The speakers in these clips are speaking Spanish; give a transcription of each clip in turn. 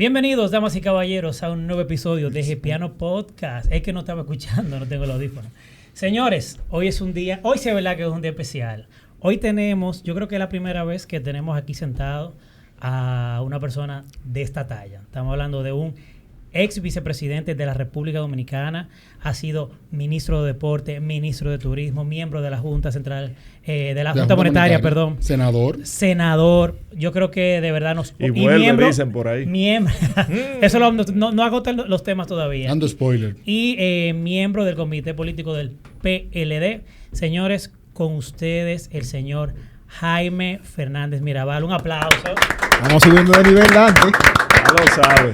Bienvenidos, damas y caballeros, a un nuevo episodio de Gepiano Podcast. Es que no estaba escuchando, no tengo el audífono. Señores, hoy es un día, hoy sí es verdad que es un día especial. Hoy tenemos, yo creo que es la primera vez que tenemos aquí sentado a una persona de esta talla. Estamos hablando de un ex vicepresidente de la República Dominicana, ha sido ministro de Deporte, ministro de Turismo, miembro de la Junta Central, de la Junta Monetaria, perdón. Senador. Yo creo que de verdad nos... Y vuelve, miembro, dicen por ahí. Eso no agotan los temas todavía. Dando spoiler. Y miembro del Comité Político del PLD. Señores, con ustedes el señor Jaime Fernández Mirabal. Un aplauso. Vamos subiendo de nivel, Dante. Ya lo sabe.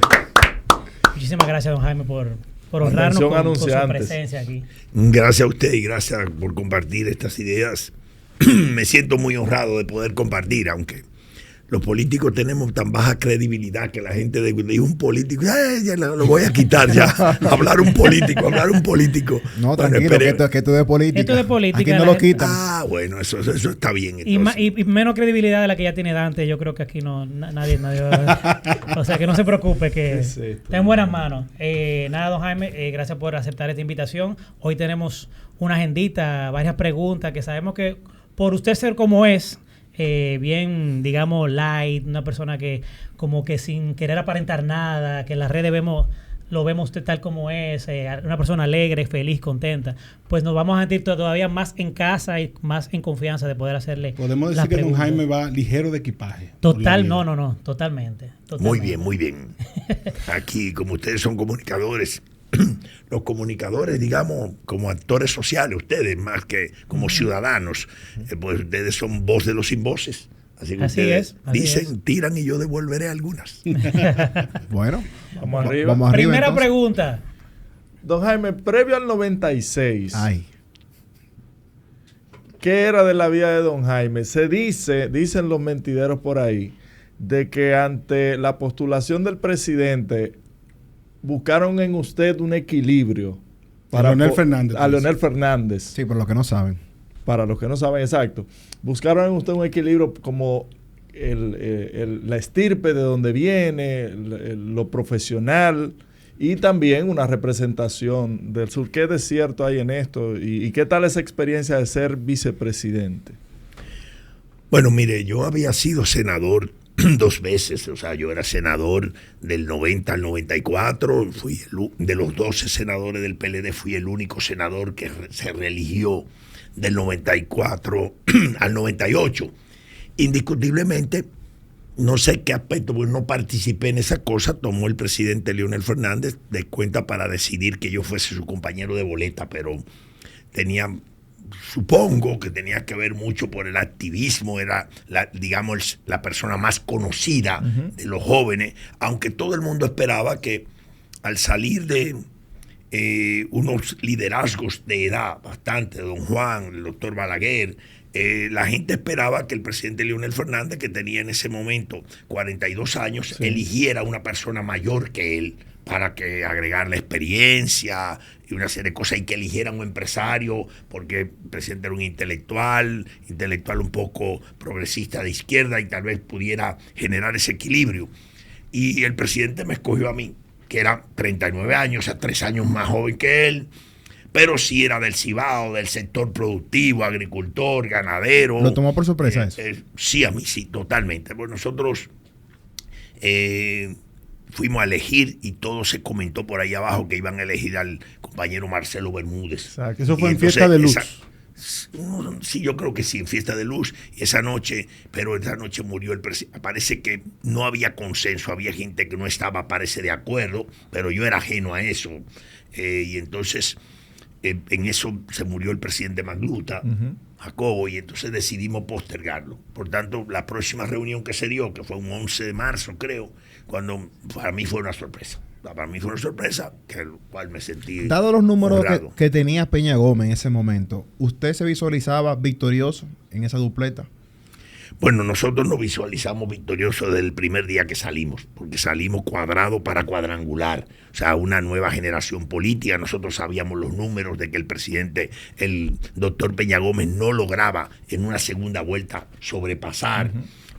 Muchísimas gracias, don Jaime, por honrarnos con su presencia aquí. Gracias a usted y gracias por compartir estas ideas. Me siento muy honrado de poder compartir, aunque los políticos tenemos tan baja credibilidad que la gente dice un político, ya lo voy a quitar ya. hablar un político. No, tranquilo, que esto es de política. Esto es de política. Aquí no lo quitan. Ah, bueno, eso está bien. Y menos credibilidad de la que ya tiene Dante. Yo creo que aquí nadie va a... O sea, que no se preocupe, que está en buenas manos. Nada, don Jaime, gracias por aceptar esta invitación. Hoy tenemos una agendita, varias preguntas que sabemos que por usted ser como es, bien, digamos, light, una persona que como que sin querer aparentar nada, que en las redes lo vemos usted tal como es, una persona alegre, feliz, contenta, pues nos vamos a sentir todavía más en casa y más en confianza de poder hacerle. Podemos decir que don Jaime va ligero de equipaje. Totalmente. Muy bien. Aquí, como ustedes son comunicadores, los comunicadores, digamos, como actores sociales, ustedes más que como ciudadanos, pues ustedes son voz de los sin voces. Así que ustedes dicen, tiran y yo devolveré algunas. Bueno, vamos arriba. Primera entonces. Pregunta. Don Jaime, previo al 96, ¿qué era de la vida de don Jaime? Dicen los mentideros por ahí, de que ante la postulación del presidente buscaron en usted un equilibrio. Para Leonel Fernández. A Leonel Fernández. Sí, por los que no saben. Para los que no saben, exacto. Buscaron en usted un equilibrio como la estirpe de donde viene, lo profesional y también una representación del sur. ¿Qué desierto hay en esto? ¿Y qué tal esa experiencia de ser vicepresidente? Bueno, mire, yo había sido senador 2 veces, o sea, yo era senador del 90 al 94, fui de los 12 senadores del PLD, fui el único senador que se reeligió del 94 al 98. Indiscutiblemente, no sé qué aspecto, porque no participé en esa cosa, tomó el presidente Leonel Fernández de cuenta para decidir que yo fuese su compañero de boleta, pero supongo que tenía que ver mucho por el activismo, era la persona más conocida de los jóvenes, aunque todo el mundo esperaba que al salir de unos liderazgos de edad bastante, don Juan, el doctor Balaguer, la gente esperaba que el presidente Leonel Fernández, que tenía en ese momento 42 años, eligiera una persona mayor que él, para que agregarle experiencia y una serie de cosas, y que eligiera un empresario, porque el presidente era un intelectual un poco progresista de izquierda, y tal vez pudiera generar ese equilibrio. Y el presidente me escogió a mí, que era 39 años, o sea, 3 años más joven que él, pero sí era del Cibao, del sector productivo, agricultor, ganadero. ¿Lo tomó por sorpresa eso? Sí, a mí sí, totalmente. Pues nosotros fuimos a elegir y todo se comentó por ahí abajo que iban a elegir al compañero Marcelo Bermúdez. O sea, que eso fue en Fiesta de Luz. Sí, yo creo que sí, en Fiesta de Luz. Esa noche murió el presidente. Parece que no había consenso, había gente que no estaba, parece, de acuerdo, pero yo era ajeno a eso. Y entonces, en eso se murió el presidente Magluta, Jacobo, y entonces decidimos postergarlo. Por tanto, la próxima reunión que se dio, que fue un 11 de marzo, creo, cuando para mí fue una sorpresa. Para mí fue una sorpresa, que el cual me sentí dado los números que tenía Peña Gómez en ese momento, ¿usted se visualizaba victorioso en esa dupleta? Bueno, nosotros nos visualizamos victoriosos desde el primer día que salimos, porque salimos cuadrado para cuadrangular, o sea, una nueva generación política. Nosotros sabíamos los números de que el presidente, el doctor Peña Gómez, no lograba en una segunda vuelta sobrepasar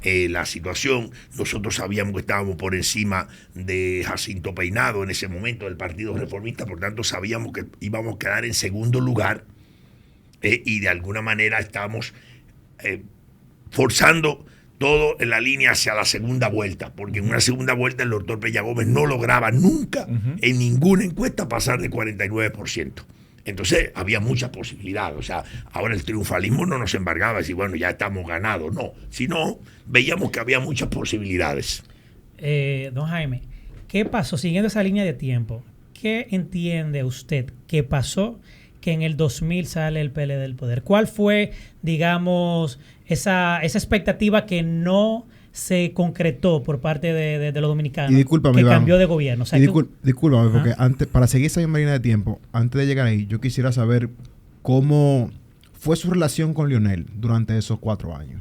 la situación. Nosotros sabíamos que estábamos por encima de Jacinto Peinado en ese momento del Partido Reformista, por tanto sabíamos que íbamos a quedar en segundo lugar y de alguna manera estábamos forzando todo en la línea hacia la segunda vuelta, porque en una segunda vuelta el doctor Peña Gómez no lograba nunca en ninguna encuesta pasar de 49%. Entonces había muchas posibilidades. O sea, ahora el triunfalismo no nos embargaba a decir, bueno, ya estamos ganados. No, sino veíamos que había muchas posibilidades. Don Jaime, ¿qué pasó? Siguiendo esa línea de tiempo, ¿qué entiende usted que pasó que en el 2000 sale el PLD del poder? ¿Cuál fue, digamos, esa expectativa que no se concretó por parte de los dominicanos, que cambió de gobierno? O sea, discúlpame, porque antes, para seguir esa misma línea de tiempo, antes de llegar ahí, yo quisiera saber cómo fue su relación con Leonel durante esos 4 años.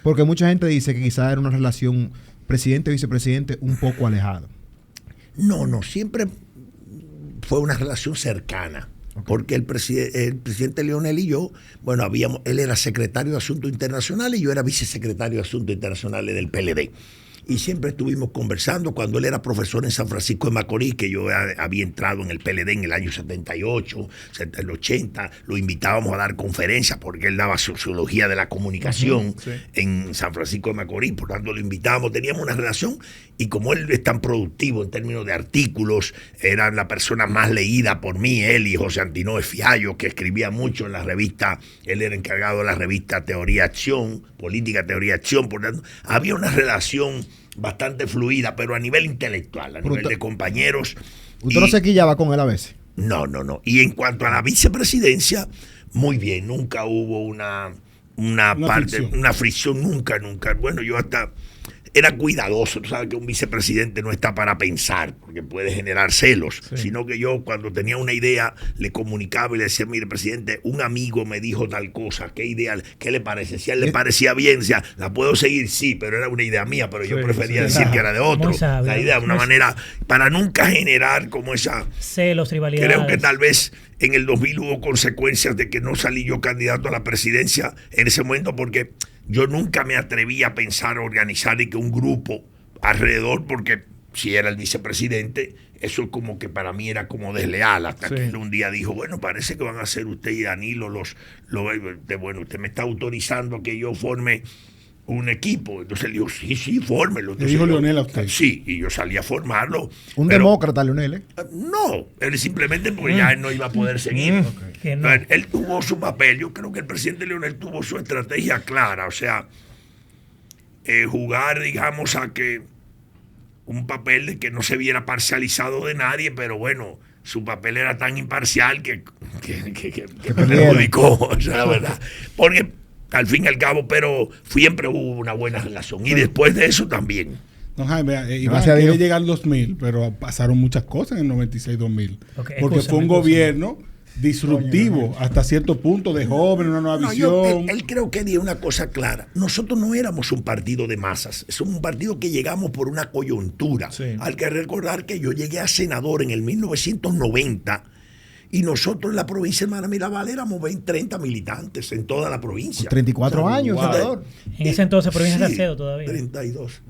Porque mucha gente dice que quizás era una relación presidente-vicepresidente un poco alejada. No, siempre fue una relación cercana. Porque el presidente Leonel y yo, bueno, él era secretario de Asuntos Internacionales y yo era vicesecretario de Asuntos Internacionales del PLD. Y siempre estuvimos conversando cuando él era profesor en San Francisco de Macorís, que yo había entrado en el PLD en el año 78, el 80, lo invitábamos a dar conferencias porque él daba sociología de la comunicación en San Francisco de Macorís, por tanto lo invitábamos, teníamos una relación y como él es tan productivo en términos de artículos, era la persona más leída por mí, él y José Antinóe Fiallo, que escribía mucho en la revista, él era encargado de la revista Teoría Acción, Política Teoría Acción, por tanto había una relación bastante fluida, pero a nivel intelectual, a nivel de compañeros. ¿Usted no se quillaba con él a veces? No. Y en cuanto a la vicepresidencia, muy bien, nunca hubo una fricción, nunca. Bueno, yo hasta era cuidadoso. Tú sabes que un vicepresidente no está para pensar, porque puede generar celos, sino que yo cuando tenía una idea le comunicaba y le decía, mire, presidente, un amigo me dijo tal cosa, ¿qué idea? ¿Qué le parece? Si a él le parecía bien, decía, ¿la puedo seguir? Sí, pero era una idea mía, pero yo prefería decir que era de otro. La idea, de una manera, para nunca generar como esa... celos, rivalidades. Creo que tal vez en el 2000 hubo consecuencias de que no salí yo candidato a la presidencia en ese momento, porque yo nunca me atreví a pensar, organizar y que un grupo alrededor, porque si era el vicepresidente, eso como que para mí era como desleal, hasta que él un día dijo, bueno, parece que van a ser usted y Danilo bueno, usted me está autorizando a que yo forme un equipo. Entonces él dijo, sí, fórmelo. ¿Le dijo Leonel a usted? Sí, y yo salí a formarlo. ¿Un demócrata, Leonel? No, él simplemente porque ya él no iba a poder seguir. No. Él tuvo su papel. Yo creo que el presidente Leonel tuvo su estrategia clara. O sea, jugar, digamos, a que un papel de que no se viera parcializado de nadie, pero bueno, su papel era tan imparcial que perjudicó, o sea, la verdad. Porque al fin y al cabo, pero siempre hubo una buena relación. Y después de eso también. Don Jaime, iba a querer llegar al 2000, pero pasaron muchas cosas en el 96-2000. Porque fue un gobierno disruptivo hasta cierto punto, de joven, una nueva visión. Él creo que dio una cosa clara. Nosotros no éramos un partido de masas. Somos un partido que llegamos por una coyuntura. Hay que recordar que yo llegué a senador en el 1990. Y nosotros en la provincia de Mirabal éramos 30 militantes en toda la provincia. 34 años, senador. En ese entonces, provincia de Salcedo todavía. 32,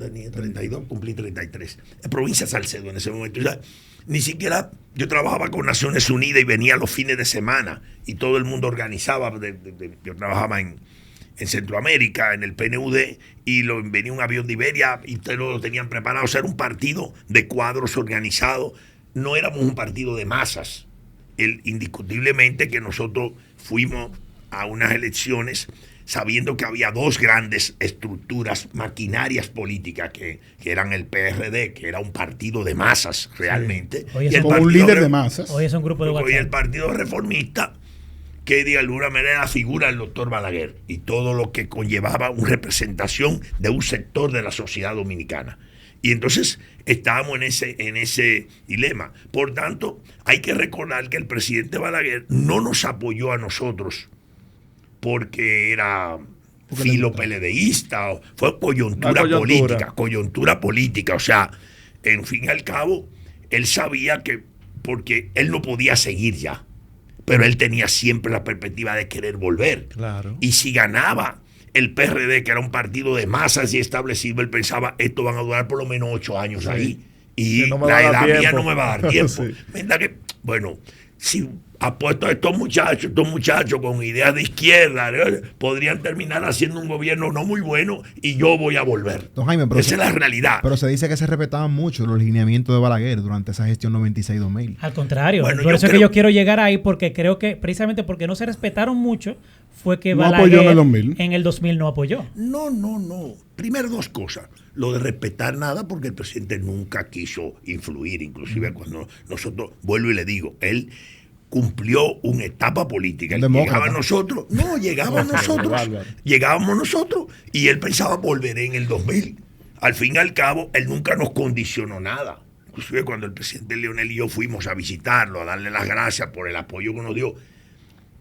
cumplí 33. Provincia de Salcedo en ese momento. O sea, ni siquiera yo trabajaba con Naciones Unidas y venía los fines de semana y todo el mundo organizaba. Yo trabajaba en Centroamérica, en el PNUD, y venía un avión de Iberia y ustedes lo tenían preparado. O sea, era un partido de cuadros organizados. No éramos un partido de masas. Indiscutiblemente que nosotros fuimos a unas elecciones sabiendo que había dos grandes estructuras, maquinarias políticas, que eran el PRD, que era un partido de masas realmente. Hoy es como un líder de masas. Hoy es un grupo de WhatsApp. Y el Partido Reformista, que de alguna manera era la figura del doctor Balaguer y todo lo que conllevaba una representación de un sector de la sociedad dominicana. Y entonces estábamos en ese dilema. Por tanto, hay que recordar que el presidente Balaguer no nos apoyó a nosotros porque era filo PLDista, fue coyuntura política. O sea, en fin y al cabo, él sabía que, porque él no podía seguir ya, pero él tenía siempre la perspectiva de querer volver. Claro. Y si ganaba el PRD, que era un partido de masas y establecido, él pensaba, esto van a durar por lo menos 8 años ahí. Y no la edad mía no me va a dar tiempo. Sí. ¿Verdad que? Bueno, si apuesto a estos muchachos con ideas de izquierda, podrían terminar haciendo un gobierno no muy bueno y yo voy a volver. Don Jaime, esa es la realidad. Pero se dice que se respetaban mucho los lineamientos de Balaguer durante esa gestión 96-2000. Al contrario, bueno, por eso es que yo quiero llegar ahí, porque creo que precisamente porque no se respetaron mucho fue que no Balaguer apoyó en el 2000. En el 2000 no apoyó. No. Primero, 2 cosas. Lo de respetar nada, porque el presidente nunca quiso influir, inclusive cuando nosotros, vuelvo y le digo, él cumplió una etapa política. Llegábamos nosotros y él pensaba volver en el 2000. Al fin y al cabo, él nunca nos condicionó nada. Inclusive cuando el presidente Leonel y yo fuimos a visitarlo, a darle las gracias por el apoyo que nos dio,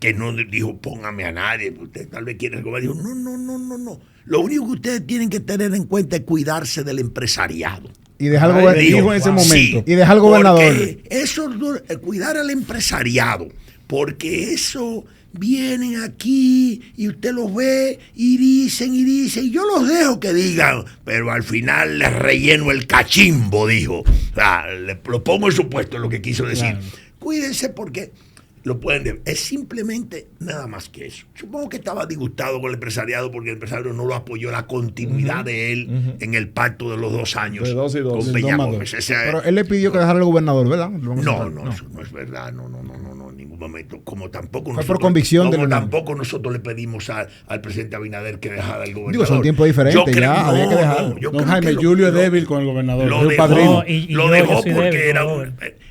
que no dijo, póngame a nadie, usted tal vez quiere el gobierno. Dijo, no. Lo único que ustedes tienen que tener en cuenta es cuidarse del empresariado. Y dejar al gobernador en ese momento. Sí, y dejar al gobernador. Eso, cuidar al empresariado, porque eso vienen aquí y usted los ve y dicen, y yo los dejo que digan, pero al final les relleno el cachimbo, dijo. O sea, lo pongo en su puesto lo que quiso decir. Claro. Cuídense porque lo pueden ver. Es simplemente nada más que eso. Supongo que estaba disgustado con el empresariado porque el empresario no lo apoyó la continuidad de él en el pacto de los 2 años. De 2 y 2. Con Peña Gómez. Pero él le pidió que dejara al gobernador, ¿verdad? No, eso no es verdad. No, en ningún momento. Como tampoco nosotros, por convicción tampoco nosotros le pedimos al presidente Abinader que dejara al gobernador. Digo, son tiempos diferentes. Había que dejarlo. Don Jaime, Julio es débil con el gobernador. Lo dejó porque era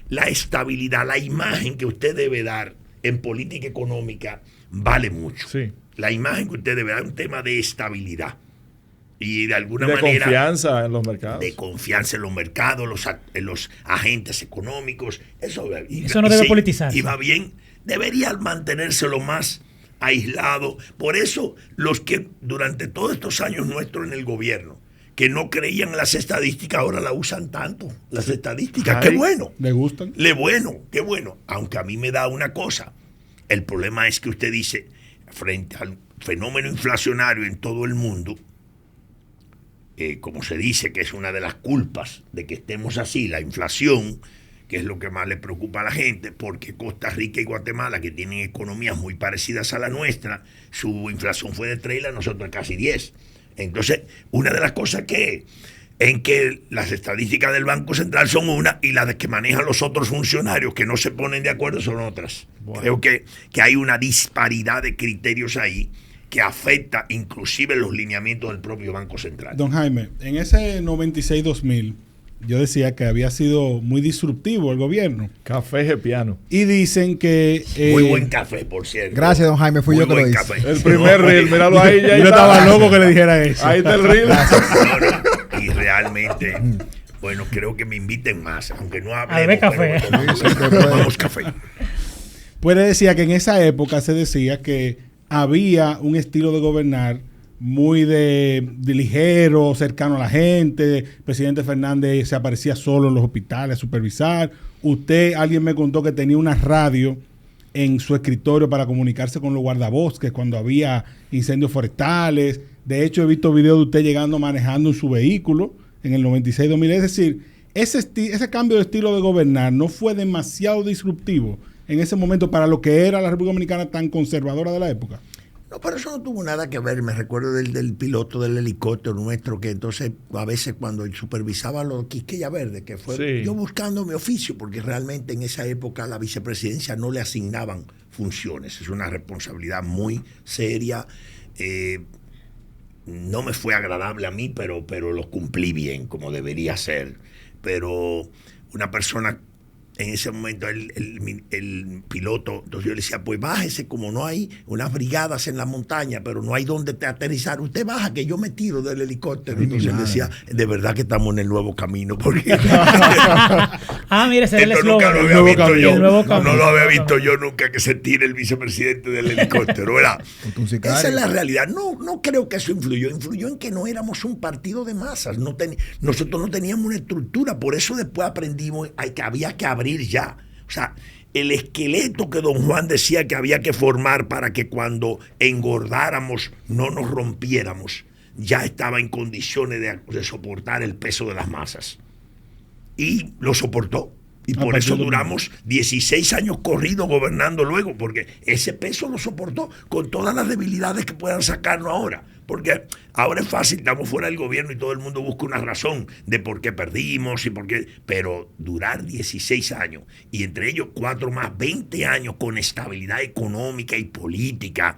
la estabilidad, la imagen que usted debe dar en política económica vale mucho. Sí. La imagen que usted debe dar es un tema de estabilidad y de alguna manera de confianza en los mercados. De confianza en los mercados, los agentes económicos. Eso no debe politizarse. Y va bien, debería mantenerse lo más aislado. Por eso los que durante todos estos años nuestros en el gobierno que no creían en las estadísticas, ahora la usan tanto, las estadísticas. ¡Qué bueno! ¿Le gustan? ¡Qué bueno! Aunque a mí me da una cosa. El problema es que usted dice, frente al fenómeno inflacionario en todo el mundo, como se dice que es una de las culpas de que estemos así, la inflación, que es lo que más le preocupa a la gente, porque Costa Rica y Guatemala, que tienen economías muy parecidas a la nuestra, su inflación fue de 3 y la nosotros casi 10. Entonces, una de las cosas en que las estadísticas del Banco Central son una y las que manejan los otros funcionarios que no se ponen de acuerdo son otras. Bueno. Creo que hay una disparidad de criterios ahí que afecta inclusive los lineamientos del propio Banco Central. Don Jaime, en ese 96-2000 yo decía que había sido muy disruptivo el gobierno. Café Gepiano. Y dicen que... muy buen café, por cierto. Gracias, don Jaime. Fui muy yo que lo hice. El primer reel, míralo ahí. Ya yo estaba loco que le dijera eso. Ahí está el reel. Y realmente, bueno, creo que me inviten más, aunque no hablemos. A beber café. Tomamos café. Pues decía que en esa época se decía que había un estilo de gobernar muy de ligero, cercano a la gente. El presidente Fernández se aparecía solo en los hospitales a supervisar. Alguien me contó que tenía una radio en su escritorio para comunicarse con los guardabosques cuando había incendios forestales. De hecho, he visto videos de usted llegando manejando en su vehículo en el 96-2000. Es decir, ese cambio de estilo de gobernar no fue demasiado disruptivo en ese momento para lo que era la República Dominicana tan conservadora de la época. No, pero eso no tuvo nada que ver. Me recuerdo del piloto del helicóptero nuestro, que entonces a veces cuando supervisaba los Quisqueya Verde, que fue yo buscando mi oficio, porque realmente en esa época a la vicepresidencia no le asignaban funciones. Es una responsabilidad muy seria. No me fue agradable a mí, pero lo cumplí bien, como debería ser. Pero una persona... En ese momento el piloto, entonces yo le decía, pues bájese, como no hay unas brigadas en la montaña, pero no hay donde aterrizar, usted baja que yo me tiro del helicóptero. Entonces él decía, de verdad que estamos en el nuevo camino, porque mire, ese es el nunca lo había visto yo. No lo había visto yo nunca, que se tire el vicepresidente del helicóptero, ¿verdad? Esa es la realidad. No creo que eso influyó en que no éramos un partido de masas, nosotros no teníamos una estructura, por eso después aprendimos que había que abrir ya. O sea, el esqueleto que don Juan decía que había que formar para que cuando engordáramos no nos rompiéramos, ya estaba en condiciones de soportar el peso de las masas. Y lo soportó. Y por eso duramos 16 años corridos gobernando luego, porque ese peso lo soportó con todas las debilidades que puedan sacarnos ahora. Porque ahora es fácil, estamos fuera del gobierno y todo el mundo busca una razón de por qué perdimos y por qué. Pero durar 16 años y entre ellos 4 más, 20 años con estabilidad económica y política,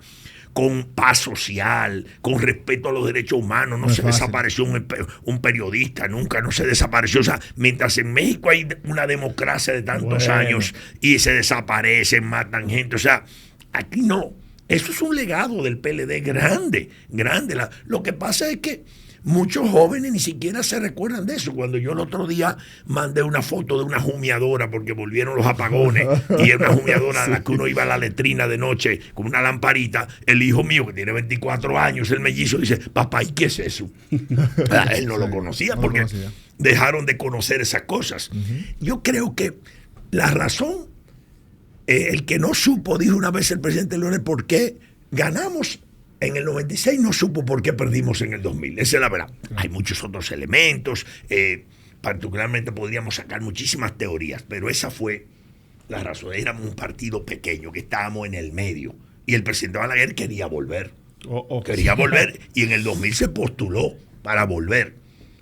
con paz social, con respeto a los derechos humanos. No se desapareció un periodista, nunca, no se desapareció. O sea, mientras en México hay una democracia de tantos años y se desaparecen, matan gente, o sea, aquí no. Eso es un legado del PLD grande, grande. Lo que pasa es que muchos jóvenes ni siquiera se recuerdan de eso. Cuando yo el otro día mandé una foto de una humeadora porque volvieron los apagones y era una humeadora a la que uno iba a la letrina de noche con una lamparita, el hijo mío que tiene 24 años, el mellizo, dice, papá, ¿y qué es eso? Él no lo conocía porque dejaron de conocer esas cosas. Yo creo que la razón, el que no supo, dijo una vez el presidente Leonel, ¿por qué ganamos en el 96? No supo por qué perdimos en el 2000. Esa es la verdad. Hay muchos otros elementos, particularmente podríamos sacar muchísimas teorías, pero esa fue la razón. Éramos un partido pequeño, que estábamos en el medio, y el presidente Balaguer quería volver. Quería volver, y en el 2000 se postuló para volver.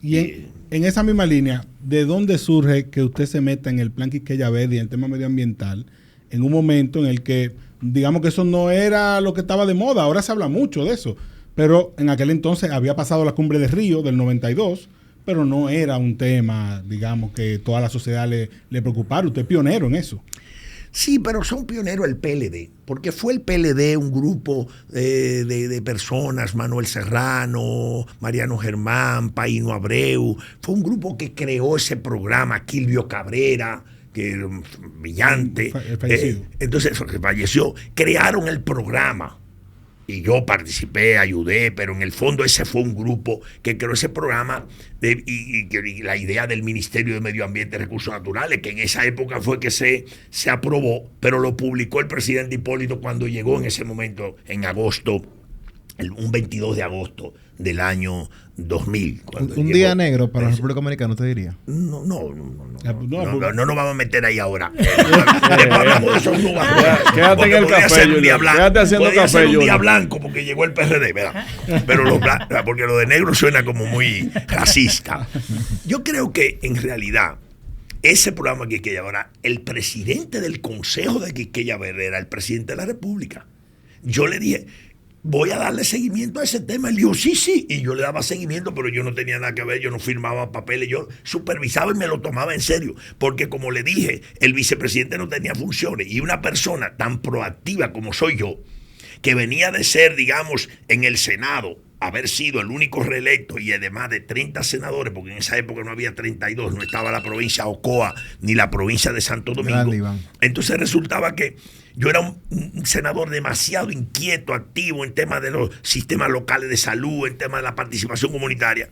Y en esa misma línea, ¿de dónde surge que usted se meta en el plan Quisqueya Verde y en el tema medioambiental en un momento en el que, digamos que eso no era lo que estaba de moda? Ahora se habla mucho de eso, pero en aquel entonces había pasado la Cumbre de Río del 92, pero no era un tema, digamos, que toda la sociedad le preocupara. Usted es pionero en eso. Sí, pero son pioneros el PLD, porque fue el PLD un grupo de personas, Manuel Serrano, Mariano Germán, Paino Abreu, fue un grupo que creó ese programa, Quilvio Cabrera, que era brillante, entonces falleció, crearon el programa y yo participé, ayudé, pero en el fondo ese fue un grupo que creó ese programa y la idea del Ministerio de Medio Ambiente y Recursos Naturales, que en esa época fue que se aprobó, pero lo publicó el presidente Hipólito cuando llegó en ese momento, en agosto, un 22 de agosto del año 2000. Un día negro para la República Dominicana, ¿usted diría? No nos vamos a meter ahí ahora. Hablamos de eso. Quédate en el café, Julio. Quédate haciendo café, Julio. Un día blanco porque llegó el PRD, ¿verdad? Pero porque lo de negro suena como muy racista. Yo creo que en realidad ese programa Quisqueya ahora, el presidente del Consejo de Quisqueya Verde era el presidente de la República. Yo le dije, voy a darle seguimiento a ese tema. Él dijo, sí. Y yo le daba seguimiento, pero yo no tenía nada que ver, yo no firmaba papeles, yo supervisaba y me lo tomaba en serio. Porque como le dije, el vicepresidente no tenía funciones. Y una persona tan proactiva como soy yo, que venía de ser, digamos, en el Senado, haber sido el único reelecto y además de 30 senadores, porque en esa época no había 32, no estaba la provincia de Ocoa ni la provincia de Santo Domingo. Entonces resultaba que yo era un senador demasiado inquieto, activo en temas de los sistemas locales de salud, en temas de la participación comunitaria.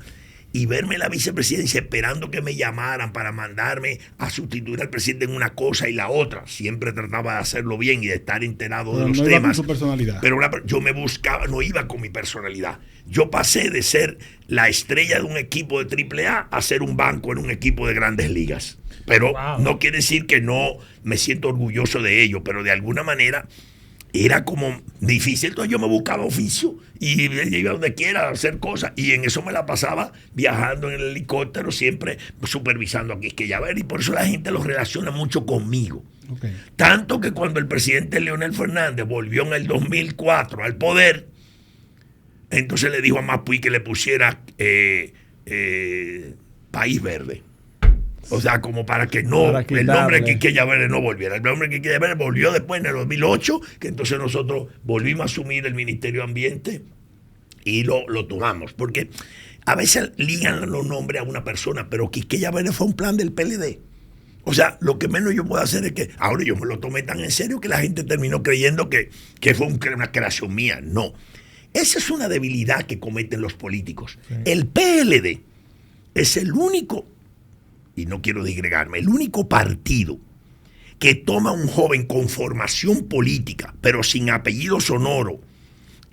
Y verme en la vicepresidencia esperando que me llamaran para mandarme a sustituir al presidente en una cosa y la otra. Siempre trataba de hacerlo bien y de estar enterado de los temas. Iba con su personalidad. Pero yo me buscaba, no iba con mi personalidad. Yo pasé de ser la estrella de un equipo de AAA a ser un banco en un equipo de Grandes Ligas. Pero no quiere decir que no me siento orgulloso de ello, pero de alguna manera era como difícil. Entonces yo me buscaba oficio y iba donde quiera a hacer cosas, y en eso me la pasaba viajando en el helicóptero, siempre supervisando a Quisqueya Verde, y por eso la gente lo relaciona mucho conmigo. Tanto que cuando el presidente Leonel Fernández volvió en el 2004 al poder, entonces le dijo a Mapuí que le pusiera País Verde. O sea, como para que no, el nombre de Quisqueya Verde no volviera. El nombre de Quisqueya Verde volvió después en el 2008, que entonces nosotros volvimos a asumir el Ministerio de Ambiente y lo tomamos. Porque a veces ligan los nombres a una persona, pero Quisqueya Verde fue un plan del PLD. O sea, lo que menos yo puedo hacer es que ahora yo me lo tomé tan en serio que la gente terminó creyendo que fue una creación mía. No. Esa es una debilidad que cometen los políticos. Sí. El PLD es el único, y no quiero disgregarme, el único partido que toma un joven con formación política, pero sin apellido sonoro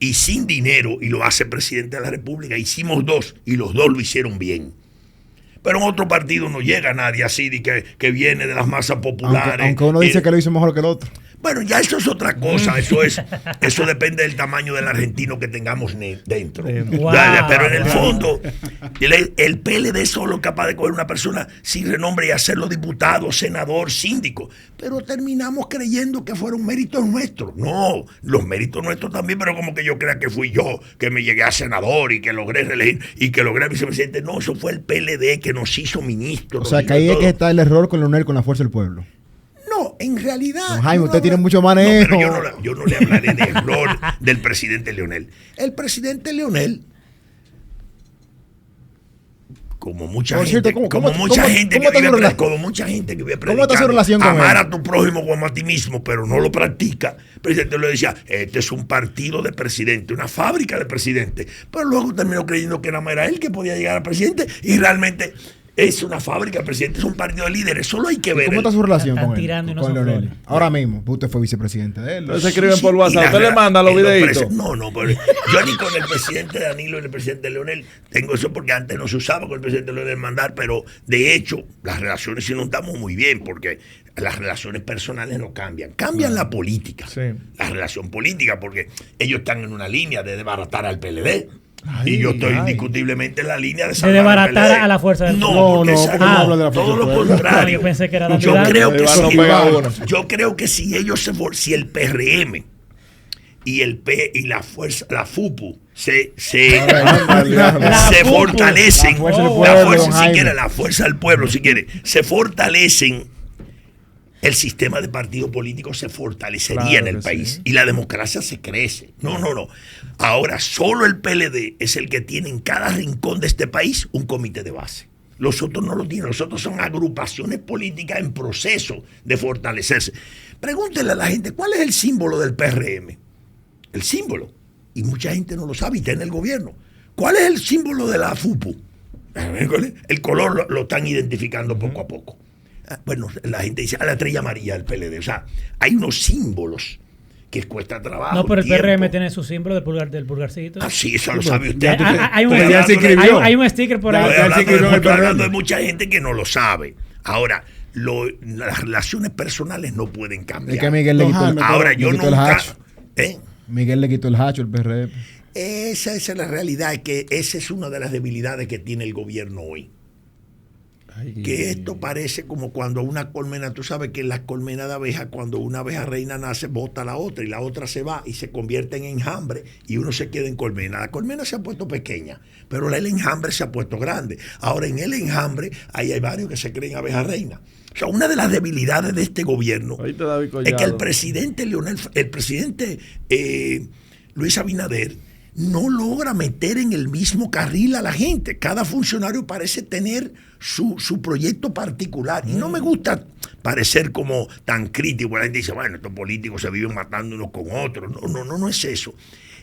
y sin dinero, y lo hace presidente de la República. Hicimos 2 y los 2 lo hicieron bien. Pero en otro partido no llega nadie así de que viene de las masas populares. Aunque uno dice que lo hizo mejor que el otro. Bueno, ya eso es otra cosa. Eso depende del tamaño del argentino que tengamos dentro. Wow. Pero en el fondo, el PLD es solo capaz de coger una persona sin renombre y hacerlo diputado, senador, síndico. Pero terminamos creyendo que fueron méritos nuestros. No, los méritos nuestros también, pero como que yo crea que fui yo, que me llegué a senador y que logré reelegir y que logré vicepresidente. No, eso fue el PLD que nos hizo ministros. O sea, que ahí es que está el error con Leonel, con la fuerza del pueblo. No, en realidad... Don Jaime, usted tiene mucho manejo. No, pero yo no le hablaré de error del presidente Leonel. El presidente Leonel, como mucha gente que vive predicando, amar a tu prójimo como a ti mismo, pero no lo practica. El presidente le decía, este es un partido de presidente, una fábrica de presidente. Pero luego terminó creyendo que era él que podía llegar a presidente y realmente... Es una fábrica, presidente, es un partido de líderes. Solo hay que ver. ¿Cómo está su relación con Leonel? Ahora mismo, usted fue vicepresidente de él. Se escriben por WhatsApp. ¿Usted le manda los videitos? No, pero yo ni con el presidente Danilo ni el presidente Leonel tengo eso porque antes no se usaba con el presidente Leonel mandar, pero de hecho las relaciones sí nos damos muy bien porque las relaciones personales no cambian. Cambian la política. Sí. La relación política porque ellos están en una línea de desbaratar al PLD. Y yo estoy indiscutiblemente en la línea de desbaratar a la fuerza del pueblo. No hablo de la fuerza del pueblo. Todo lo contrario. Yo pensé que era yo creo que si el PRM y la FUPU se fortalecen, la fuerza del pueblo, si quiere, se fortalecen, el sistema de partido político se fortalecería en el país y la democracia se crece. No. Ahora, solo el PLD es el que tiene en cada rincón de este país un comité de base. Los otros no lo tienen. Los otros son agrupaciones políticas en proceso de fortalecerse. Pregúntenle a la gente, ¿cuál es el símbolo del PRM? El símbolo. Y mucha gente no lo sabe y está en el gobierno. ¿Cuál es el símbolo de la FUPU? El color lo están identificando poco a poco. Bueno, la gente dice la estrella amarilla del PLD. O sea, hay unos símbolos que cuesta trabajo. No, pero el PRM tiene su símbolo del pulgarcito. Ah, sí, eso lo sabe usted. Hay un sticker por ahí. Estoy hablando de mucha gente que no lo sabe. Ahora, las relaciones personales no pueden cambiar. Es que Miguel le quitó Miguel le quitó el hacho al PRM. Esa es la realidad, es que esa es una de las debilidades que tiene el gobierno hoy. Que esto parece como cuando una colmena, tú sabes que en las colmenas de abejas, cuando una abeja reina nace, bota a la otra y la otra se va y se convierte en enjambre y uno se queda en colmena. La colmena se ha puesto pequeña, pero el enjambre se ha puesto grande. Ahora en el enjambre hay varios que se creen abeja reina. O sea, una de las debilidades de este gobierno es que el presidente Luis Abinader no logra meter en el mismo carril a la gente. Cada funcionario parece tener su proyecto particular. Y no me gusta parecer como tan crítico. La gente dice, bueno, estos políticos se viven matando unos con otros. No es eso.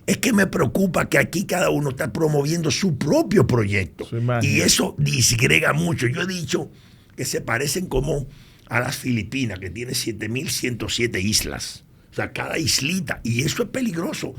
Es que me preocupa que aquí cada uno está promoviendo su propio proyecto. Y eso disgrega mucho. Yo he dicho que se parecen como a las Filipinas, que tiene 7.107 islas. O sea, cada islita, y eso es peligroso.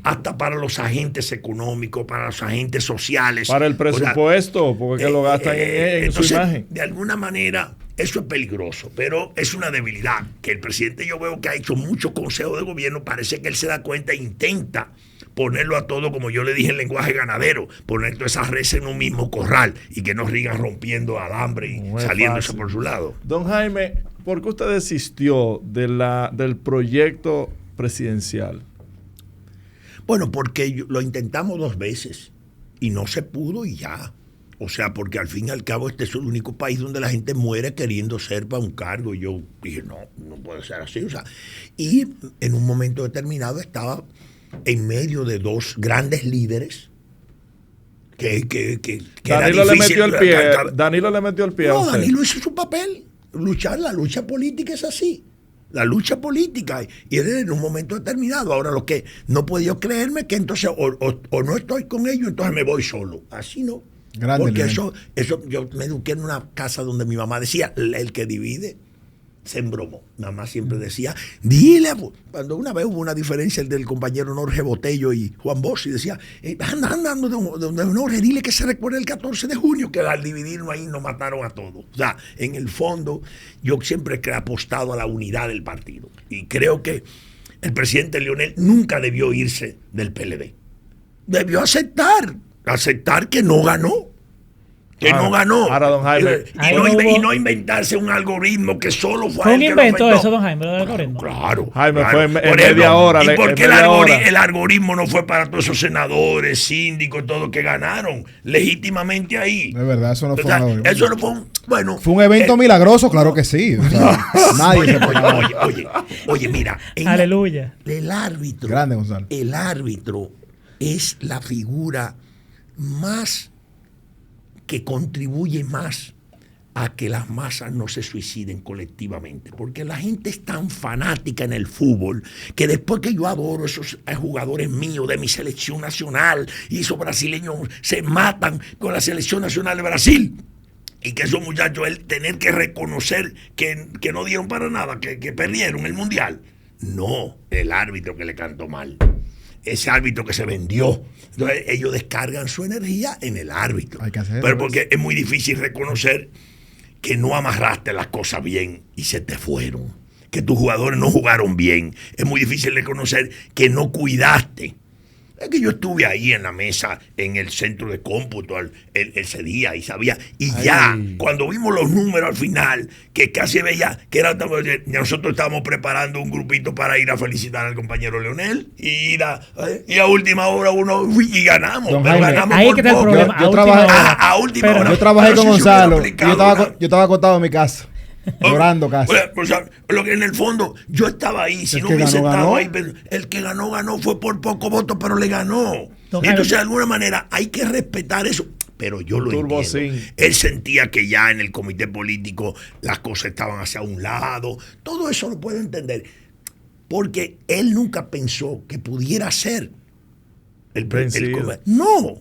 Hasta para los agentes económicos, para los agentes sociales. Para el presupuesto, porque lo gastan en su imagen. De alguna manera, eso es peligroso, pero es una debilidad. Que el presidente, yo veo que ha hecho muchos consejos de gobierno, parece que él se da cuenta e intenta ponerlo a todo, como yo le dije en lenguaje ganadero, poner todas esas reses en un mismo corral y que no rigan rompiendo alambre y saliéndose por su lado. Don Jaime, ¿por qué usted desistió del proyecto presidencial? Bueno, porque lo intentamos 2 veces y no se pudo y ya. O sea, porque al fin y al cabo este es el único país donde la gente muere queriendo ser para un cargo. Y yo dije, no puede ser así. O sea, y en un momento determinado estaba en medio de 2 grandes líderes que Danilo le metió el pie. Danilo le metió el pie. No, Danilo hizo su papel. La lucha política es así. La lucha política. Y él en un momento determinado. Ahora lo que no puedo yo creerme que entonces o no estoy con ellos, entonces me voy solo. Así no. Grande, porque eso yo me eduqué en una casa donde mi mamá decía, el que divide se embromó. Nada más siempre decía, dile, cuando una vez hubo una diferencia del compañero Jorge Botello y Juan Bosch, y decía, anda, donde Jorge, dile que se recuerde el 14 de junio, que al dividirnos ahí nos mataron a todos. O sea, en el fondo, yo siempre he apostado a la unidad del partido. Y creo que el presidente Leonel nunca debió irse del PLD. Debió aceptar que no ganó. No ganó. Ahora, don Jaime. Y no inventarse un algoritmo que solo fue un invento eso, don Jaime, lo del algoritmo. Claro. Jaime, claro. fue en media hora. ¿Y por qué el algoritmo no fue para todos esos senadores, síndicos, todos que ganaron legítimamente ahí? De verdad, eso no fue eso no fue bueno. Fue un evento milagroso, claro que sí. O sea, nadie oye, mira. Aleluya. El árbitro. Grande, Gonzalo. El árbitro es la figura más que contribuye más a que las masas no se suiciden colectivamente, porque la gente es tan fanática en el fútbol que después que yo adoro esos jugadores míos de mi selección nacional y esos brasileños se matan con la selección nacional de Brasil, y que esos muchachos, el tener que reconocer que no dieron para nada, que perdieron el mundial, no, el árbitro que le cantó mal, ese árbitro que se vendió. Entonces ellos descargan su energía en el árbitro. Hay que hacerlo, pero porque es muy difícil reconocer que no amarraste las cosas bien y se te fueron, que tus jugadores no jugaron bien. Es muy difícil reconocer que no cuidaste. Es que yo estuve ahí en la mesa, en el centro de cómputo ese día y sabía. Y ya, cuando vimos los números al final, que casi veía que era. Nosotros estábamos preparando un grupito para ir a felicitar al compañero Leonel y a última hora y ganamos. Don pero Jaime, ganamos ahí por que está el poco. problema. A última hora. Yo trabajé Pero con si se hubiera Gonzalo y aplicado, yo estaba acostado en mi casa. Llorando casi. O sea, lo que en el fondo yo estaba ahí, si El no que hubiese ganó, estado ganó. ahí, pero el que ganó fue por poco voto, pero le ganó. Don Entonces, Jaime, de alguna manera, hay que respetar eso. Pero yo lo Turbo entiendo. Sin. Él sentía que ya en el comité político las cosas estaban hacia un lado. Todo eso lo puedo entender. Porque él nunca pensó que pudiera ser no.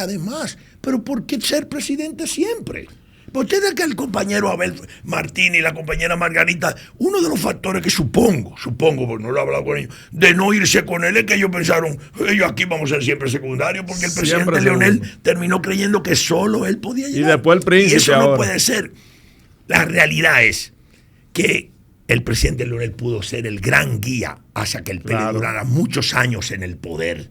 Además, pero ¿por qué ser presidente siempre? ¿Por qué de que el compañero Abel Martín y la compañera Margarita, uno de los factores que supongo, porque no lo he hablado con ellos, de no irse con él es que ellos pensaron, ellos aquí vamos a ser siempre secundarios, porque el presidente Leonel terminó creyendo que solo él podía llegar. Y después el príncipe. Y eso ahora no puede ser. La realidad es que el presidente Leonel pudo ser el gran guía hacia que el PLD durara muchos años en el poder,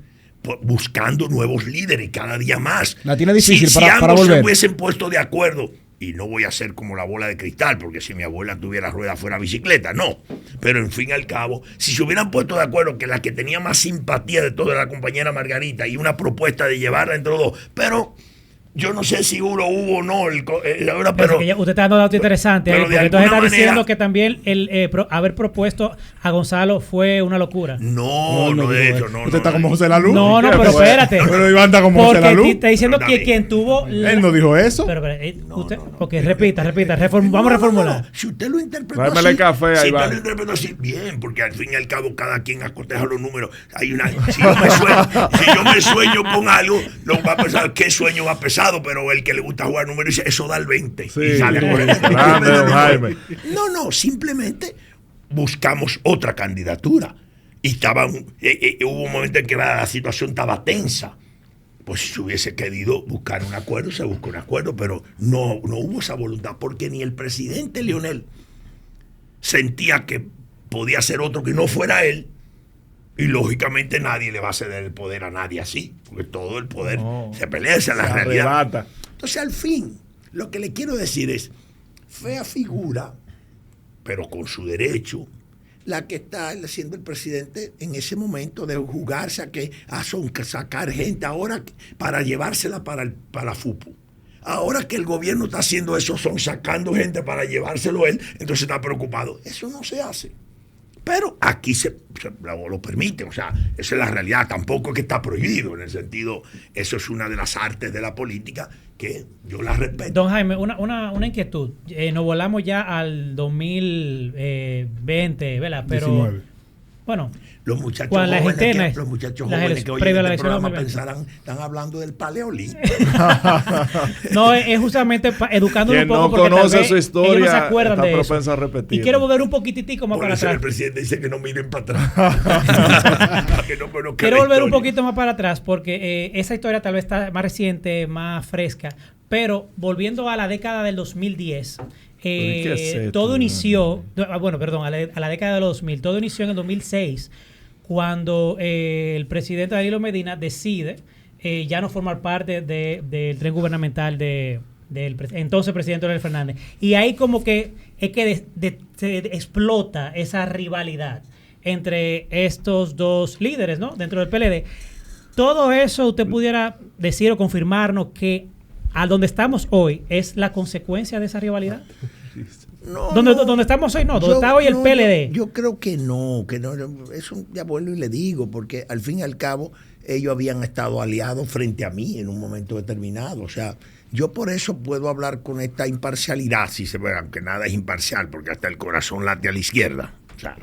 buscando nuevos líderes cada día más. La tiene difícil si para ambos volver. se hubiesen puesto de acuerdo, y no voy a ser como la bola de cristal, porque si mi abuela tuviera rueda fuera bicicleta, no. Pero en fin y al cabo, si se hubieran puesto de acuerdo que la que tenía más simpatía de toda la compañera Margarita y una propuesta de llevarla entre los dos, pero yo no sé si hubo o no, pero usted está dando datos interesantes, pero porque de entonces está alguna diciendo manera, que también el haber propuesto a Gonzalo fue una locura. No, de hecho, no. Usted está como José Lalu. No, pero espérate. Pero Iván está como José Porque Lalu. está diciendo que quien tuvo... Él no dijo eso. Pero, porque repita, vamos a reformular. Si usted lo interpretó Tráemele así, café ahí, si usted va. lo interpretó así, bien, porque al fin y al cabo cada quien acoteja los números. Hay una, si yo me sueño con algo, lo va a pensar qué sueño va pesado, pero el que le gusta jugar números dice, eso da el 20. Sí, y sale a correr. grande, don Jaime. No, simplemente buscamos otra candidatura. Y hubo un momento en que la situación estaba tensa. Pues si se hubiese querido buscar un acuerdo, se buscó un acuerdo, pero no hubo esa voluntad, porque ni el presidente Leonel sentía que podía ser otro que no fuera él, y lógicamente nadie le va a ceder el poder a nadie así, porque todo el poder se pelea, esa es la realidad. Arrebata. Entonces, al fin, lo que le quiero decir es, fea figura, pero con su derecho, la que está siendo el presidente en ese momento de jugarse a sacar gente ahora para llevársela para la FUPU. Ahora que el gobierno está haciendo eso, son sacando gente para llevárselo él, entonces está preocupado. Eso no se hace. Pero aquí se lo permite, o sea, esa es la realidad. Tampoco es que está prohibido, en el sentido, eso es una de las artes de la política que yo la respeto. Don Jaime, una inquietud. Nos volamos ya al 2020, ¿verdad? Pero 19. bueno, los muchachos cuando las jóvenes, internas, los muchachos las jóvenes que oyen previo a la este elección programa 2020. pensarán, están hablando del paleolítico. No, es justamente educándolo Quien un poco no porque tal conoce vez su historia ellos no se acuerdan está de eso. propenso a repetir. Y quiero volver un poquititico más Por para eso el atrás. presidente dice que no miren para atrás. Para que no conozcan Quiero la volver un historia. poquito más para atrás porque esa historia tal vez está más reciente, más fresca, pero volviendo a la década del 2010, ¿Qué es esto? todo inició, bueno, perdón, a la década de los 2000, todo inició en el 2006 cuando el presidente Danilo Medina decide ya no formar parte del tren gubernamental del entonces presidente Leonel Fernández. Y ahí como que es que se explota esa rivalidad entre estos dos líderes, ¿no? Dentro del PLD. Todo eso usted pudiera decir o confirmarnos que a donde estamos hoy es la consecuencia de esa rivalidad. No, Donde estamos hoy, no, donde está hoy el PLD. Yo creo que no, eso ya vuelvo y le digo, porque al fin y al cabo ellos habían estado aliados frente a mí en un momento determinado. O sea, yo por eso puedo hablar con esta imparcialidad, si se ve, aunque nada es imparcial, porque hasta el corazón late a la izquierda. O sea,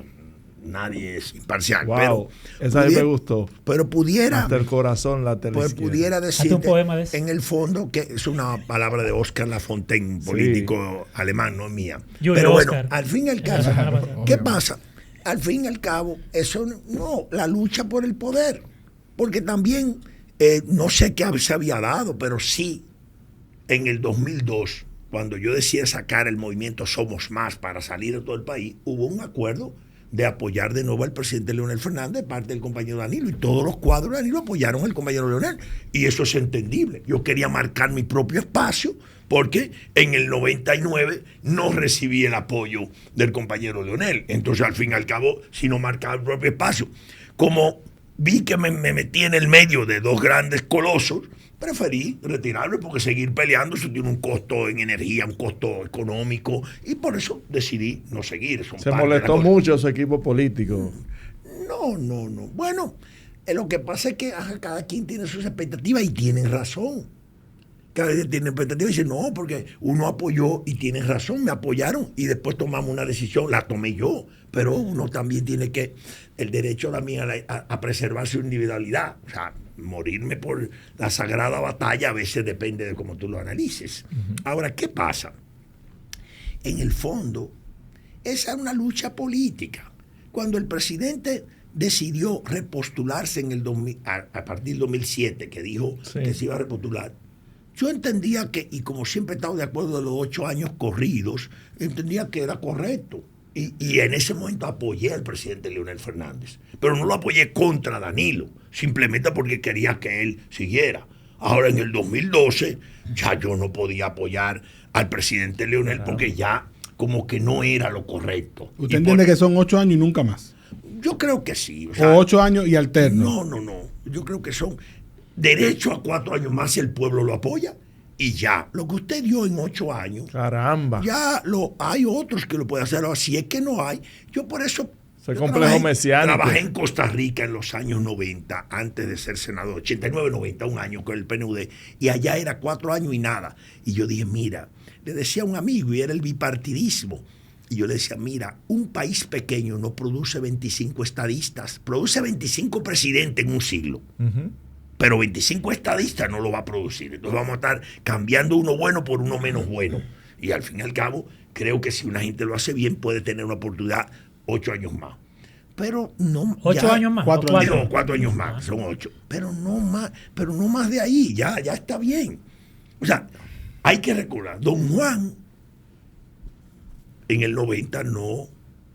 nadie es imparcial. Wow, pero esa me gustó. Pero pudiera... Hasta el corazón la Pues pudiera decir un poema de ese. en el fondo que es una palabra de Oscar Lafontaine, un político alemán, no mía. Julio Pero bueno, Oscar. al fin y al cabo, ¿qué pasa? Al fin y al cabo, eso no, la lucha por el poder. Porque también, no sé qué se había dado, pero sí, en el 2002, cuando yo decidí sacar el movimiento Somos Más para salir de todo el país, hubo un acuerdo de apoyar de nuevo al presidente Leonel Fernández de parte del compañero Danilo, y todos los cuadros de Danilo apoyaron al compañero Leonel, y eso es entendible. Yo quería marcar mi propio espacio porque en el 99 no recibí el apoyo del compañero Leonel, entonces al fin y al cabo, si no marcaba el propio espacio, como vi que me metí en el medio de dos grandes colosos, preferí retirarme porque seguir peleando eso tiene un costo en energía, un costo económico, y por eso decidí no seguir. Se molestó mucho su equipo político. No. Bueno, lo que pasa es que cada quien tiene sus expectativas y tienen razón. Cada vez tiene expectativas y dice, no, porque uno apoyó y tienes razón, me apoyaron y después tomamos una decisión, la tomé yo, pero uno también tiene que, el derecho también a preservar su individualidad, o sea, morirme por la sagrada batalla a veces depende de cómo tú lo analices. Ahora, ¿qué pasa? En el fondo, esa es una lucha política. Cuando el presidente decidió repostularse en el 2000, a partir del 2007, que dijo que se iba a repostular, yo entendía que, y como siempre he estado de acuerdo de los 8 años corridos, entendía que era correcto. Y en ese momento apoyé al presidente Leonel Fernández. Pero no lo apoyé contra Danilo, simplemente porque quería que él siguiera. Ahora en el 2012 ya yo no podía apoyar al presidente Leonel porque ya como que no era lo correcto. ¿Usted entiende que son 8 años y nunca más? Yo creo que sí. O 8 años y alterno. No. Yo creo que son derecho a 4 años más si el pueblo lo apoya. Y ya, lo que usted dio en 8 años, caramba, ya hay otros que lo pueden hacer. Si es que no hay, yo por eso complejo mesiánico. Trabajé en Costa Rica en los años 90, antes de ser senador, 89, 90, un año con el PNUD, y allá era 4 años y nada. Y yo dije, mira, le decía a un amigo, y era el bipartidismo, y yo le decía, mira, un país pequeño no produce 25 estadistas, produce 25 presidentes en un siglo. Pero 25 estadistas no lo va a producir. Entonces vamos a estar cambiando uno bueno por uno menos bueno. Y al fin y al cabo, creo que si una gente lo hace bien, puede tener una oportunidad 8 años más. Pero no... 8 años más. 4 años más, son 8. Pero no más de ahí, ya está bien. O sea, hay que recordar, don Juan, en el 90 no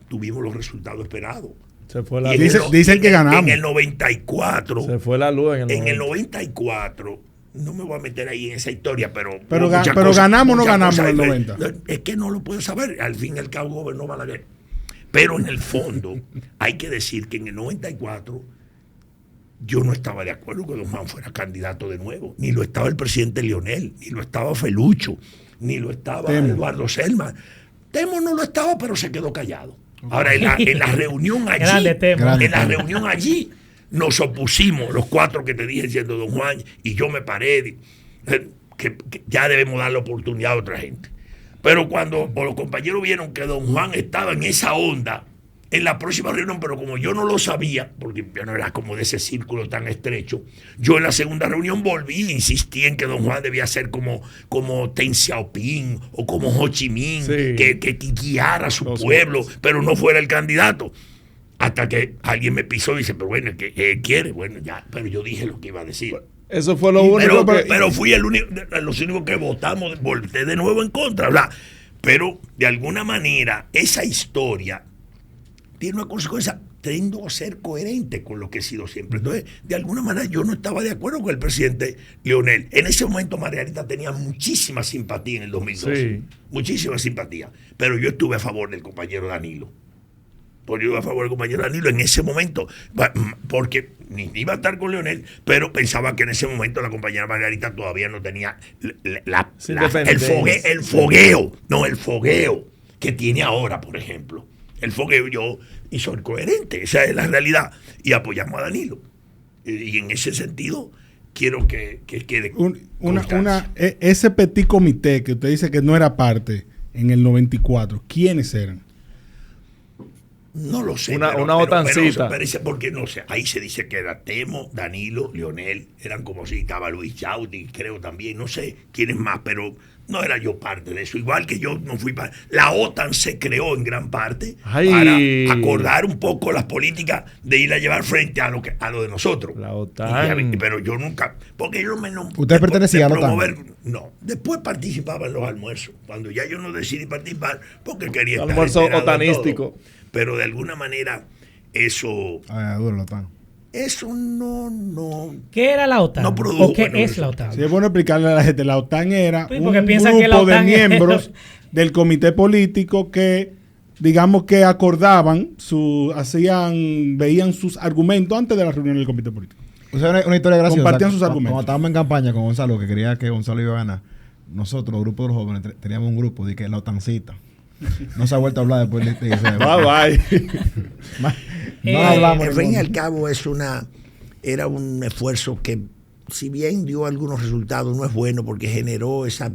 tuvimos los resultados esperados. Se fue la luz. Dicen que ganamos. En el 94. Se fue la luz en el 94. No me voy a meter ahí en esa historia, pero ganamos o no ganamos en el 90. Es que no lo puedo saber. Al fin y al cabo gobernó Balaguer. Pero en el fondo, hay que decir que en el 94 yo no estaba de acuerdo que don Juan fuera candidato de nuevo. Ni lo estaba el presidente Leonel, ni lo estaba Felucho, ni lo estaba Eduardo Selma. Temo no lo estaba, pero se quedó callado. Ahora, en la reunión allí, nos opusimos, los 4 que te dije, diciendo don Juan, y yo me paré, que ya debemos dar la oportunidad a otra gente. Pero cuando los compañeros vieron que don Juan estaba en esa onda, en la próxima reunión, pero como yo no lo sabía, porque yo no era como de ese círculo tan estrecho, yo en la segunda reunión volví e insistí en que don Juan debía ser como Deng Xiaoping o como Ho Chi Minh, Sí. que guiara a su pueblo, pero no fuera el candidato. Hasta que alguien me pisó y dice, pero bueno, ¿qué quiere? Bueno, ya, pero yo dije lo que iba a decir. Eso fue lo único. Pero fui los únicos que votamos, volté de nuevo en contra, ¿verdad? Pero de alguna manera esa historia tiene una consecuencia. Tendo a ser coherente con lo que he sido siempre. Entonces, de alguna manera yo no estaba de acuerdo con el presidente Leonel. En ese momento Margarita tenía muchísima simpatía en el 2012. Sí. Muchísima simpatía. Pero yo estuve a favor del compañero Danilo. Porque yo estuve a favor del compañero Danilo en ese momento. Porque ni iba a estar con Leonel, pero pensaba que en ese momento la compañera Margarita todavía no tenía el fogueo que tiene ahora, por ejemplo. El fogueo y soy coherente, esa es la realidad. Y apoyamos a Danilo. Y en ese sentido, quiero que quede ese petit comité que usted dice que no era parte en el 94, ¿quiénes eran? No lo sé. Una OTANcita. Porque no sé, ahí se dice que era Temo, Danilo, Leonel, eran como si estaba Luis Chauti, creo también, no sé quiénes más, pero no era yo parte de eso. Igual que yo no fui parte. La OTAN se creó en gran parte para acordar un poco las políticas de ir a llevar frente a lo de nosotros. La OTAN. Pero yo nunca, porque yo no. ¿Usted pertenecía a la OTAN? No, después participaba en los almuerzos. Cuando ya yo no decidí participar, porque quería estar almuerzo otanístico. Pero de alguna manera eso no. ¿Qué era la OTAN? No produjo. ¿O qué es la OTAN? Sí, es bueno explicarle a la gente. La OTAN era Sí, un porque piensan grupo que la OTAN de miembros del comité político que, digamos que acordaban, veían sus argumentos antes de la reunión del comité político. O sea, una historia graciosa. Compartían sus argumentos. Cuando estábamos en campaña con Gonzalo, que quería que Gonzalo iba a ganar, nosotros, el grupo de los jóvenes, teníamos un grupo de que la OTANcita. No se ha vuelto a hablar después de ese. Bye. No hablamos. Al fin y al cabo era un esfuerzo que, si bien dio algunos resultados, no es bueno porque generó esas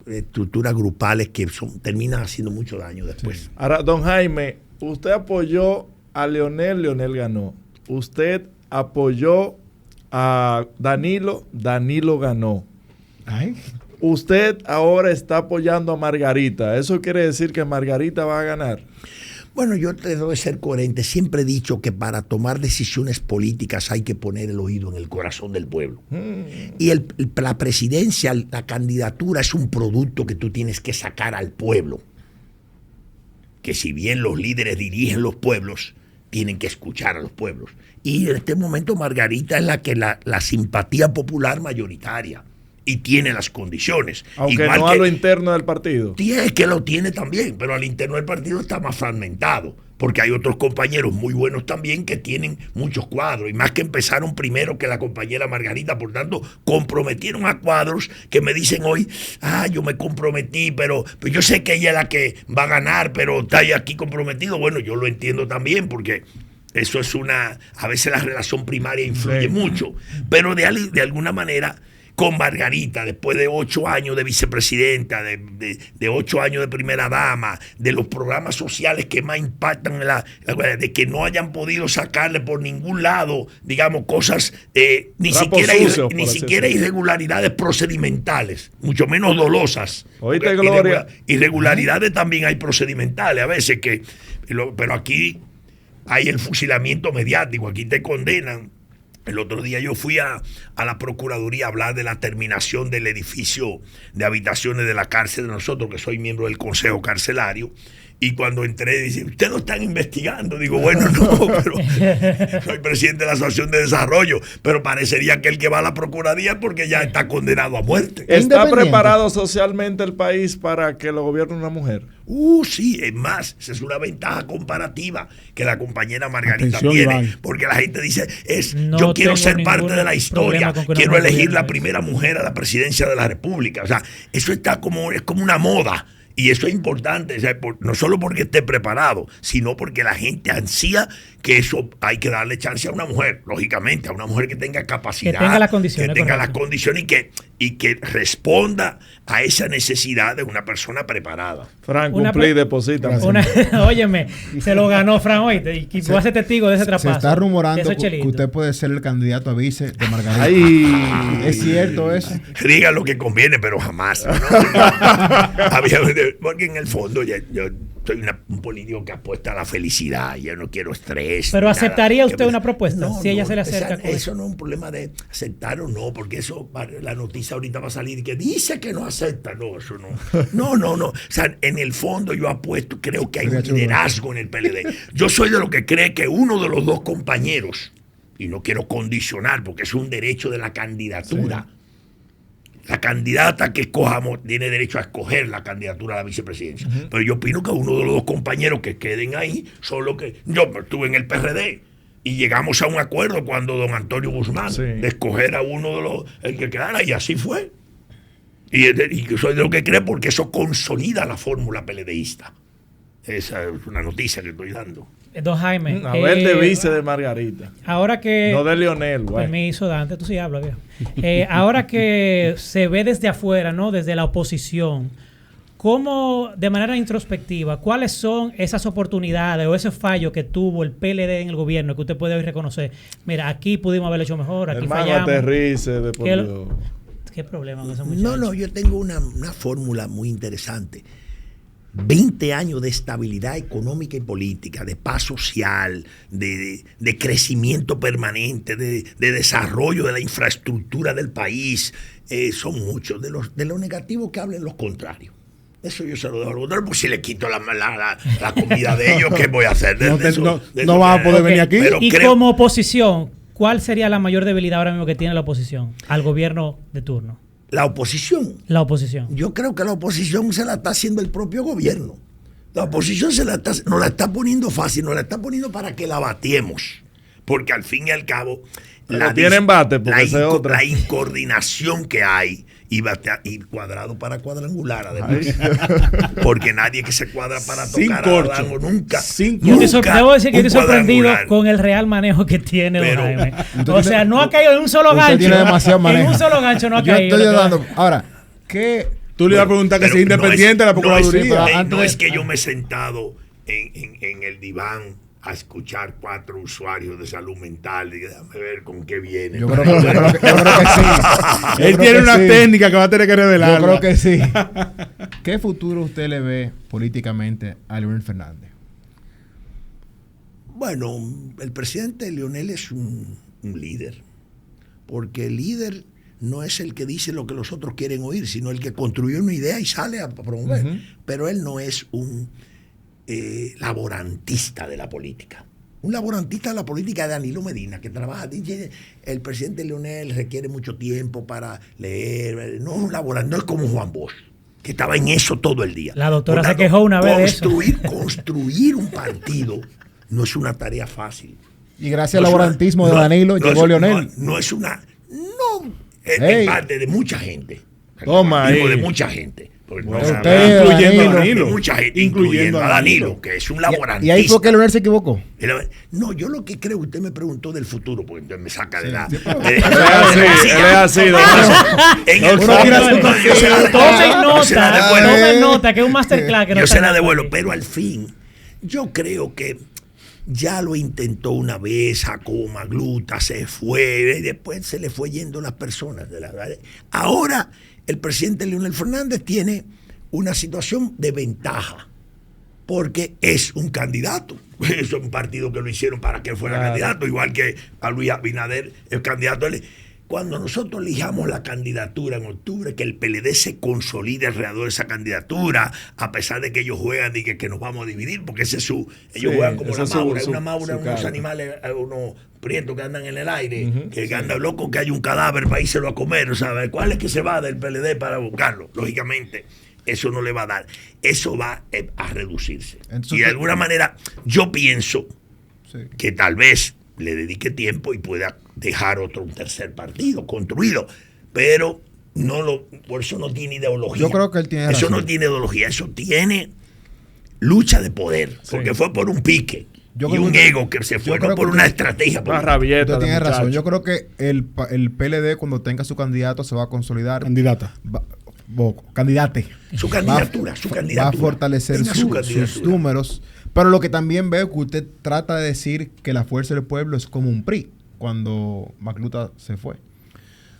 estructuras grupales que terminan haciendo mucho daño después. Sí. Ahora, don Jaime, usted apoyó a Leonel ganó. Usted apoyó a Danilo ganó. Ay. Usted ahora está apoyando a Margarita. ¿Eso quiere decir que Margarita va a ganar? Bueno, yo tengo que ser coherente. Siempre he dicho que para tomar decisiones políticas hay que poner el oído en el corazón del pueblo. Y la presidencia, la candidatura es un producto que tú tienes que sacar al pueblo. Que si bien los líderes dirigen los pueblos, tienen que escuchar a los pueblos. Y en este momento Margarita es la simpatía popular mayoritaria. Y tiene las condiciones. Aunque igual no a lo interno del partido. Es que lo tiene también, pero al interno del partido está más fragmentado, porque hay otros compañeros muy buenos también que tienen muchos cuadros, y más que empezaron primero que la compañera Margarita, por tanto, comprometieron a cuadros que me dicen hoy, yo me comprometí, pero yo sé que ella es la que va a ganar, pero está ahí aquí comprometido. Bueno, yo lo entiendo también, porque eso es a veces la relación primaria influye mucho, pero de alguna manera, con Margarita, después de 8 años de vicepresidenta, de 8 años de primera dama, de los programas sociales que más impactan de que no hayan podido sacarle por ningún lado, digamos, cosas, ni siquiera irregularidades procedimentales, mucho menos dolosas. Oíste, Gloria. Irregularidades también hay procedimentales a veces, pero aquí hay el fusilamiento mediático, aquí te condenan. El otro día yo fui a la Procuraduría a hablar de la terminación del edificio de habitaciones de la cárcel de nosotros, que soy miembro del Consejo Carcelario, y cuando entré, dice, ¿ustedes lo están investigando? Digo, bueno, no, pero soy presidente de la Asociación de Desarrollo, pero parecería que el que va a la Procuraduría porque ya está condenado a muerte. ¿Está preparado socialmente el país para que lo gobierne una mujer? Sí, es más, esa es una ventaja comparativa que la compañera Margarita tiene, Iván. Porque la gente dice, yo quiero ser parte de la historia, quiero elegir la primera mujer a la presidencia de la República. O sea, eso es como una moda. Y eso es importante, o sea, no solo porque esté preparado, sino porque la gente ansía que eso hay que darle chance a una mujer, lógicamente, a una mujer que tenga capacidad, que tenga las condiciones, y y que responda a esa necesidad de una persona preparada. Fran, cumplí y deposita. Óyeme, se lo ganó Fran hoy y tú haces testigo de ese traspaso. Se está rumorando que usted puede ser el candidato a vice de Margarita. Ay. ¿Es cierto eso? Diga lo que conviene, pero jamás, ¿no? Porque en el fondo yo soy un político que apuesta a la felicidad. Yo no quiero estrés. ¿Pero aceptaría usted una propuesta si ella se le acerca? Eso no es un problema de aceptar o no, porque eso, la noticia ahorita va a salir y que dice que no acepta. No, eso no. No. O sea, en el fondo yo apuesto, creo que hay un liderazgo en el PLD. Yo soy de los que cree que uno de los dos compañeros, y no quiero condicionar porque es un derecho de la candidatura. Sí. La candidata que escojamos tiene derecho a escoger la candidatura a la vicepresidencia. Pero yo opino que uno de los dos compañeros que queden ahí son los que... Yo estuve en el PRD y llegamos a un acuerdo cuando don Antonio Guzmán de escoger a uno de los... el que quedara, y así fue. Y yo soy de lo que cree porque eso consolida la fórmula PLDista. Esa es una noticia que estoy dando. Don Jaime. A ver, de vice de Margarita. Ahora que... No de Leonel, güey. Permiso, Dante, tú sí hablas, viejo. Ahora que se ve desde afuera, ¿no? Desde la oposición, ¿cómo, de manera introspectiva, cuáles son esas oportunidades o esos fallos que tuvo el PLD en el gobierno que usted puede hoy reconocer? Mira, aquí pudimos haberlo hecho mejor, aquí fallamos. Aterrice de por Dios. ¿Qué problema con ese muchacho? No, yo tengo una fórmula muy interesante. 20 años de estabilidad económica y política, de paz social, de crecimiento permanente, de desarrollo de la infraestructura del país, son muchos. De lo negativo que hablen los contrarios. Eso yo se lo dejo a los contrarios, pues si le quito la comida de ellos, ¿qué voy a hacer? No vas a poder venir aquí. Y como oposición, ¿cuál sería la mayor debilidad ahora mismo que tiene la oposición al gobierno de turno? La oposición. Yo creo que la oposición se la está haciendo el propio gobierno. La oposición nos la está poniendo fácil, nos la está poniendo para que la batiemos. Porque al fin y al cabo, la incoordinación que hay y cuadrado para cuadrangular, además. Porque nadie que se cuadra para tocar a Adán nunca. Debo decir que estoy sorprendido con el real manejo que tiene don Jaime. O sea, no ha caído en un solo gancho. Tiene demasiado manejo. En un solo gancho no ha caído. Estoy dando. Ahora, ¿qué? Tú le ibas a preguntar que si es independiente la Procuraduría. No es que yo me he sentado en el diván a escuchar 4 usuarios de salud mental y déjame ver con qué viene. Yo creo que sí. Él tiene una técnica que va a tener que revelar. Yo creo que sí. ¿Qué futuro usted le ve políticamente a Leonel Fernández? Bueno, el presidente Leonel es un líder, porque el líder no es el que dice lo que los otros quieren oír, sino el que construyó una idea y sale a promover. Pero él no es un laborantista de la política. Un laborantista de la política es Danilo Medina, que trabaja. Dice, el presidente Leonel requiere mucho tiempo para leer. No es un laborantista, no es como Juan Bosch, que estaba en eso todo el día. La doctora se quejó una vez de eso. Construir un partido no es una tarea fácil. Y gracias al laborantismo de Danilo llegó Leonel. No es parte de mucha gente. Toma ahí. De mucha gente. Incluyendo a Danilo, que es un laborantista. ¿Y ahí fue que Leonel se equivocó? No, yo lo que creo, usted me preguntó del futuro, porque entonces me saca de la... Tomen nota, que es un masterclass. Yo se la devuelvo, pero al fin, yo creo que ya lo intentó una vez, sacó magluta, se fue, y después se le fue yendo las personas. Ahora el presidente Leonel Fernández tiene una situación de ventaja, porque es un candidato. Es un partido que lo hicieron para que él fuera candidato, igual que a Luis Abinader, el candidato. Cuando nosotros elijamos la candidatura en octubre, que el PLD se consolide alrededor de esa candidatura, a pesar de que ellos juegan y que nos vamos a dividir, porque ese es ellos juegan como la maura, una maura, unos animales, unos prietos que andan en el aire, que andan locos, que hay un cadáver para írselo a comer, o sea, ¿cuál es que se va del PLD para buscarlo? Lógicamente, eso no le va a dar, eso va a reducirse. Entonces, y de alguna manera, yo pienso que tal vez le dedique tiempo y pueda dejar un tercer partido construido, pero por eso no tiene ideología. Yo creo que él tiene razón. Eso no tiene ideología, eso tiene lucha de poder, porque fue por un pique. Yo y creo un que- ego que se fue, yo creo no por que una usted- estrategia. Una política. rabieta Usted de tiene razón. muchacho. Yo creo que el PLD, cuando tenga su candidato, se va a consolidar. Candidata. Candidate. Su candidatura, su Va candidatura. a fortalecer Tenga su sus candidatura. números. Pero lo que también veo que usted trata de decir que la Fuerza del Pueblo es como un PRI cuando Macluta se fue.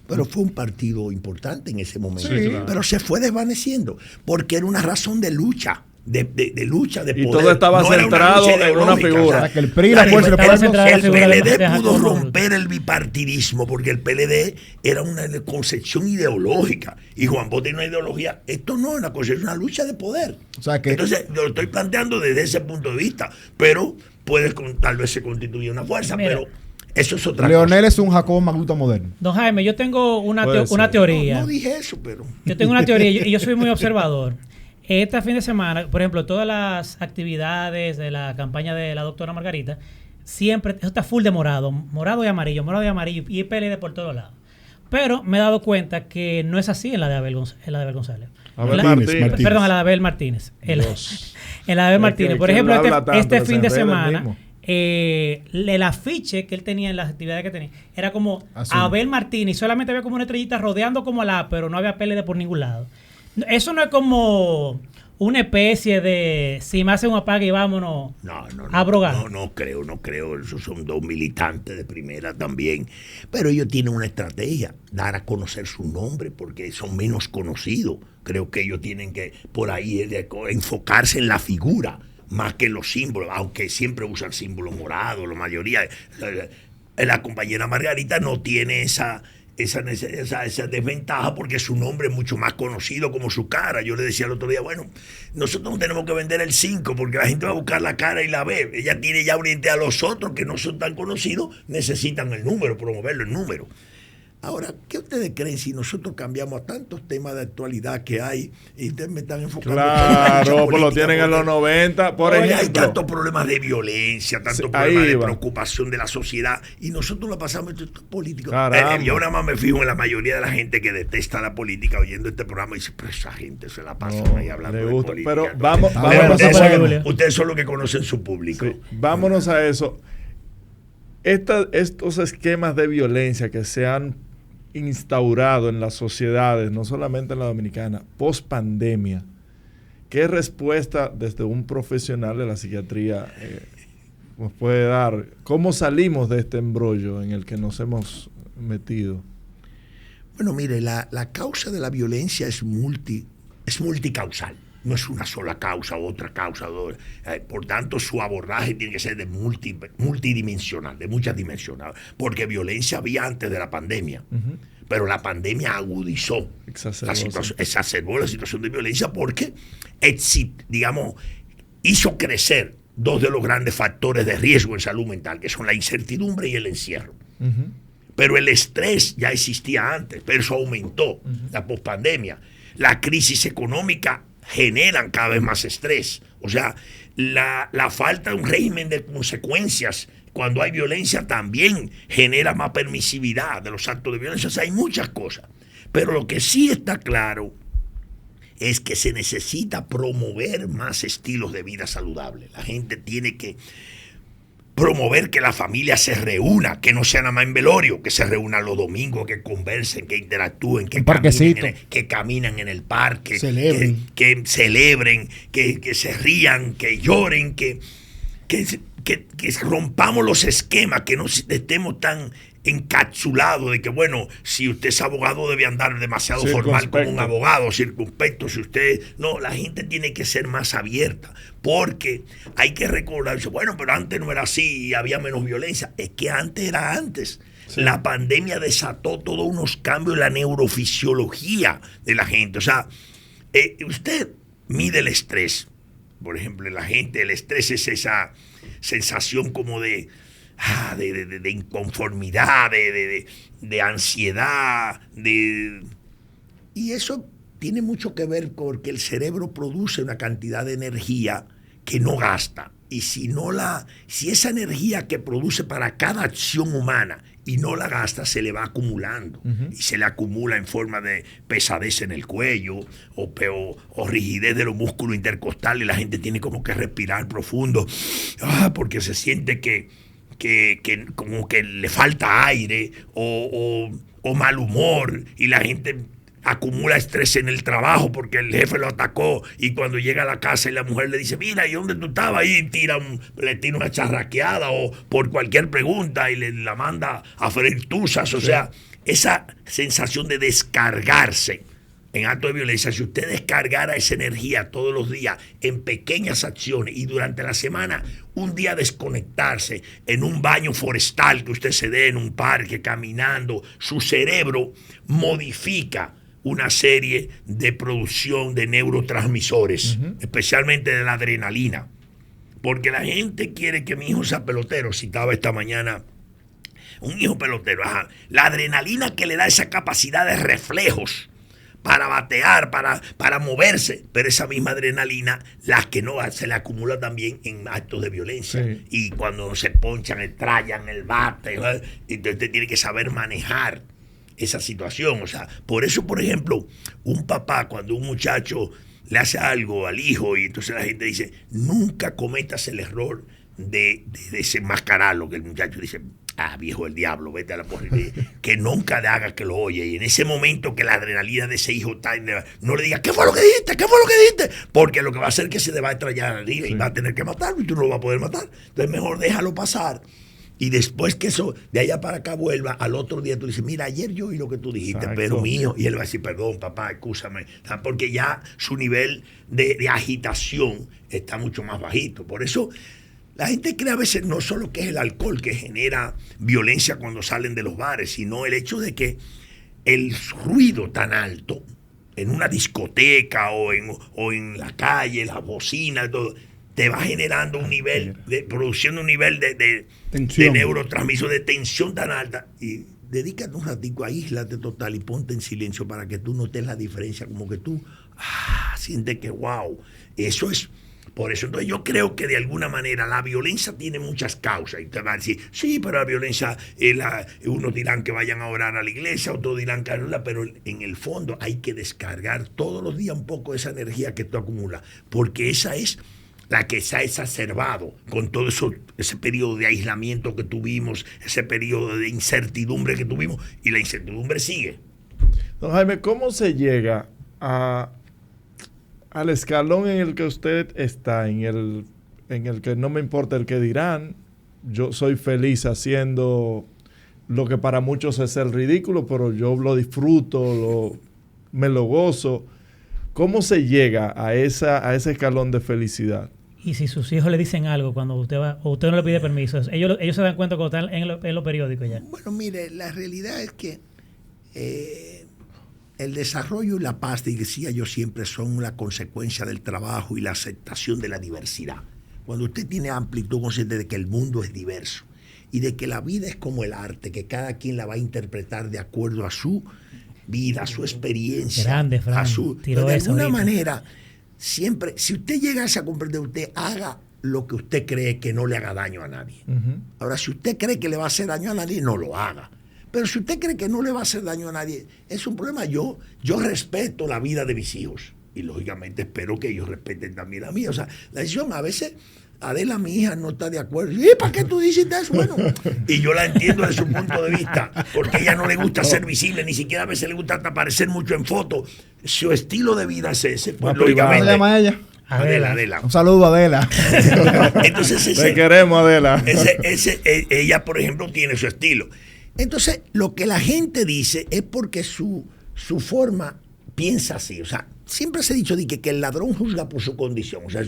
Pero fue un partido importante en ese momento. Sí, claro. Pero se fue desvaneciendo porque era una razón de lucha. De lucha, de Y poder. todo estaba No era centrado lucha en una ideológica, figura. O sea, que el PRI y la Fuerza del estaba Pueblo... centrada en la El figura de PLD Jacobo pudo Macluta. romper el bipartidismo porque el PLD era una concepción ideológica y Juan Bosch tiene una ideología. Esto no es una cosa, es una lucha de poder. O sea que- Entonces, lo estoy planteando desde ese punto de vista, pero tal vez se constituye una fuerza, Mira. pero eso es otra Leonel cosa. es un Jacobo Macluta moderno. Don Jaime, yo tengo una Puede ser. teoría. No dije eso, pero... Yo tengo una teoría y yo soy muy observador. Este fin de semana, por ejemplo, todas las actividades de la campaña de la doctora Margarita, siempre eso está full de morado y amarillo y el PLD por todos lados. Pero me he dado cuenta que no es así en la de Abel González. Abel La- Martínez. Martínez. Perdón, en la de Abel Martínez. Dios. En la de Abel Es Martínez. que Por él ejemplo, habla tanto este que fin se de enreda él semana, mismo. el afiche que él tenía en las actividades que tenía era como Azul. Abel Martínez y solamente había como una estrellita rodeando como la A, pero no había PLD por ningún lado. Eso no es como una especie de si me hacen un apague y vámonos abrogar. No creo. Esos son dos militantes de primera también. Pero ellos tienen una estrategia, dar a conocer su nombre porque son menos conocidos. Creo que ellos tienen que, por ahí, enfocarse en la figura más que en los símbolos, aunque siempre usan símbolos morados, la mayoría. La compañera Margarita no tiene esa desventaja porque su nombre es mucho más conocido como su cara. Yo le decía el otro día, bueno, nosotros no tenemos que vender el 5 porque la gente va a buscar la cara y la ve. Ella tiene ya una idea. Los otros que no son tan conocidos necesitan el número, promoverlo el número. Ahora, ¿qué ustedes creen si nosotros cambiamos a tantos temas de actualidad que hay y ustedes me están enfocando? Claro, pues lo tienen en los 90, por Oye, hay ejemplo. tantos problemas de violencia, tantos Sí, problemas ahí de va. preocupación de la sociedad y nosotros lo pasamos esto es político. Caramba. Yo nada más me fijo en la mayoría de la gente que detesta la política oyendo este programa y dice, pero esa gente se la pasa No, ahí hablando le de gusta. política. Pero vamos, Ah, Pero bueno, ustedes, eso fue son, Julio. ustedes son los que conocen su público. Sí, vámonos a eso. Estos esquemas de violencia que se han instaurado en las sociedades, no solamente en la dominicana, post pandemia, ¿qué respuesta desde un profesional de la psiquiatría nos puede dar? ¿Cómo salimos de este embrollo en el que nos hemos metido? Bueno, mire, la causa de la violencia es multicausal. No es una sola causa o otra causa. Por tanto, su abordaje tiene que ser de multidimensional, de muchas dimensiones. Porque violencia había antes de la pandemia. Pero la pandemia agudizó, exacerbó la situación de violencia porque, hizo crecer dos de los grandes factores de riesgo en salud mental, que son la incertidumbre y el encierro. Pero el estrés ya existía antes, pero eso aumentó la pospandemia. La crisis económica generan cada vez más estrés. O sea, la falta de un régimen de consecuencias cuando hay violencia también genera más permisividad de los actos de violencia. O sea, hay muchas cosas. Pero lo que sí está claro es que se necesita promover más estilos de vida saludables. La gente tiene que promover que la familia se reúna, que no sea nada más en velorio, que se reúnan los domingos, que conversen, que interactúen, que caminen en el parque, Celebren. que celebren, que se rían, que lloren, que rompamos los esquemas, que no estemos tan encapsulados de que, bueno, si usted es abogado debe andar demasiado formal como un abogado, circunspecto, si usted... No, la gente tiene que ser más abierta, porque hay que recordar, bueno, pero antes no era así y había menos violencia. Es que antes era antes. Sí. La pandemia desató todos unos cambios en la neurofisiología de la gente. O sea, usted mide el estrés. Por ejemplo, en la gente, el estrés es esa sensación como de inconformidad, de ansiedad, y eso tiene mucho que ver porque el cerebro produce una cantidad de energía que no gasta si esa energía que produce para cada acción humana y no la gasta, se le va acumulando. Y se le acumula en forma de pesadez en el cuello o rigidez de los músculos intercostales, y la gente tiene como que respirar profundo, porque se siente que como que le falta aire o mal humor, y la gente acumula estrés en el trabajo porque el jefe lo atacó, y cuando llega a la casa y la mujer le dice, mira, ¿y dónde tú estabas? Y le tira una charraqueada o por cualquier pregunta y la manda a freír tuzas. O sea, esa sensación de descargarse en actos de violencia, si usted descargara esa energía todos los días en pequeñas acciones y durante la semana, un día desconectarse en un baño forestal que usted se dé en un parque, caminando, su cerebro modifica una serie de producción de neurotransmisores, especialmente de la adrenalina. Porque la gente quiere que mi hijo sea pelotero. Citaba esta mañana un hijo pelotero. La adrenalina que le da esa capacidad de reflejos para batear, para moverse, pero esa misma adrenalina, las que no, se le acumula también en actos de violencia. Sí. Y cuando se ponchan, trayan el bate, entonces usted tiene que saber manejar esa situación. O sea, por eso, por ejemplo, un papá, cuando un muchacho le hace algo al hijo, y entonces la gente dice, nunca cometas el error de desenmascararlo, que el muchacho dice, viejo el diablo, vete a la porra, que nunca le haga que lo oye, y en ese momento que la adrenalina de ese hijo está, no le diga, ¿qué fue lo que dijiste? ¿Qué fue lo que dijiste? Porque lo que va a hacer es que se le va a estrellar arriba, y va a tener que matarlo, y tú no lo vas a poder matar. Entonces mejor déjalo pasar. Y después que eso, de allá para acá vuelva, al otro día tú dices, mira, ayer yo oí lo que tú dijiste, exacto, pero mío. Y él va a decir, perdón, papá, excúsame. Porque ya su nivel de agitación está mucho más bajito. Por eso la gente cree a veces no solo que es el alcohol que genera violencia cuando salen de los bares, sino el hecho de que el ruido tan alto en una discoteca o en la calle, las bocinas, todo, te va generando un nivel, produciendo un nivel de neurotransmisor, de tensión tan alta. Y dedícate un ratico, aíslate total y ponte en silencio para que tú notes la diferencia, como que tú sientes que wow, eso es. Por eso, entonces yo creo que de alguna manera la violencia tiene muchas causas. Y te van a decir, sí, pero la violencia, unos dirán que vayan a orar a la iglesia, otros dirán que no, pero en el fondo hay que descargar todos los días un poco de esa energía que tú acumulas, porque esa es la que se ha exacerbado con todo eso, ese periodo de aislamiento que tuvimos, ese periodo de incertidumbre que tuvimos, y la incertidumbre sigue. Don Jaime, ¿cómo se llega al escalón en el que usted está, en el que no me importa el que dirán, yo soy feliz haciendo lo que para muchos es el ridículo, pero yo lo disfruto, me lo gozo? ¿Cómo se llega a ese escalón de felicidad? Y si sus hijos le dicen algo cuando usted va, o usted no le pide permiso, ellos se dan cuenta cuando están en los periódicos ya. Bueno, mire, la realidad es que el desarrollo y la paz, decía yo siempre, son la consecuencia del trabajo y la aceptación de la diversidad. Cuando usted tiene amplitud consciente de que el mundo es diverso y de que la vida es como el arte, que cada quien la va a interpretar de acuerdo a su vida, a su experiencia, grande, Fran, de alguna manera, siempre, si usted llega a comprender, usted haga lo que usted cree que no le haga daño a nadie. Ahora, si usted cree que le va a hacer daño a nadie, no lo haga. Pero si usted cree que no le va a hacer daño a nadie, es un problema. Yo respeto la vida de mis hijos y lógicamente espero que ellos respeten también la mía. O sea, la decisión, a veces Adela, mi hija, no está de acuerdo. ¿Y para qué tú dices eso? Bueno, y yo la entiendo desde su punto de vista, porque a ella no le gusta ser visible, ni siquiera a veces le gusta aparecer mucho en fotos. Su estilo de vida es ese. Pues, lógicamente. ¿Cómo se llama ella? Adela. Un saludo a Adela. Entonces, te queremos, Adela. Ella, por ejemplo, tiene su estilo. Entonces, lo que la gente dice es porque su forma piensa así. O sea, siempre se ha dicho que el ladrón juzga por su condición. O sea,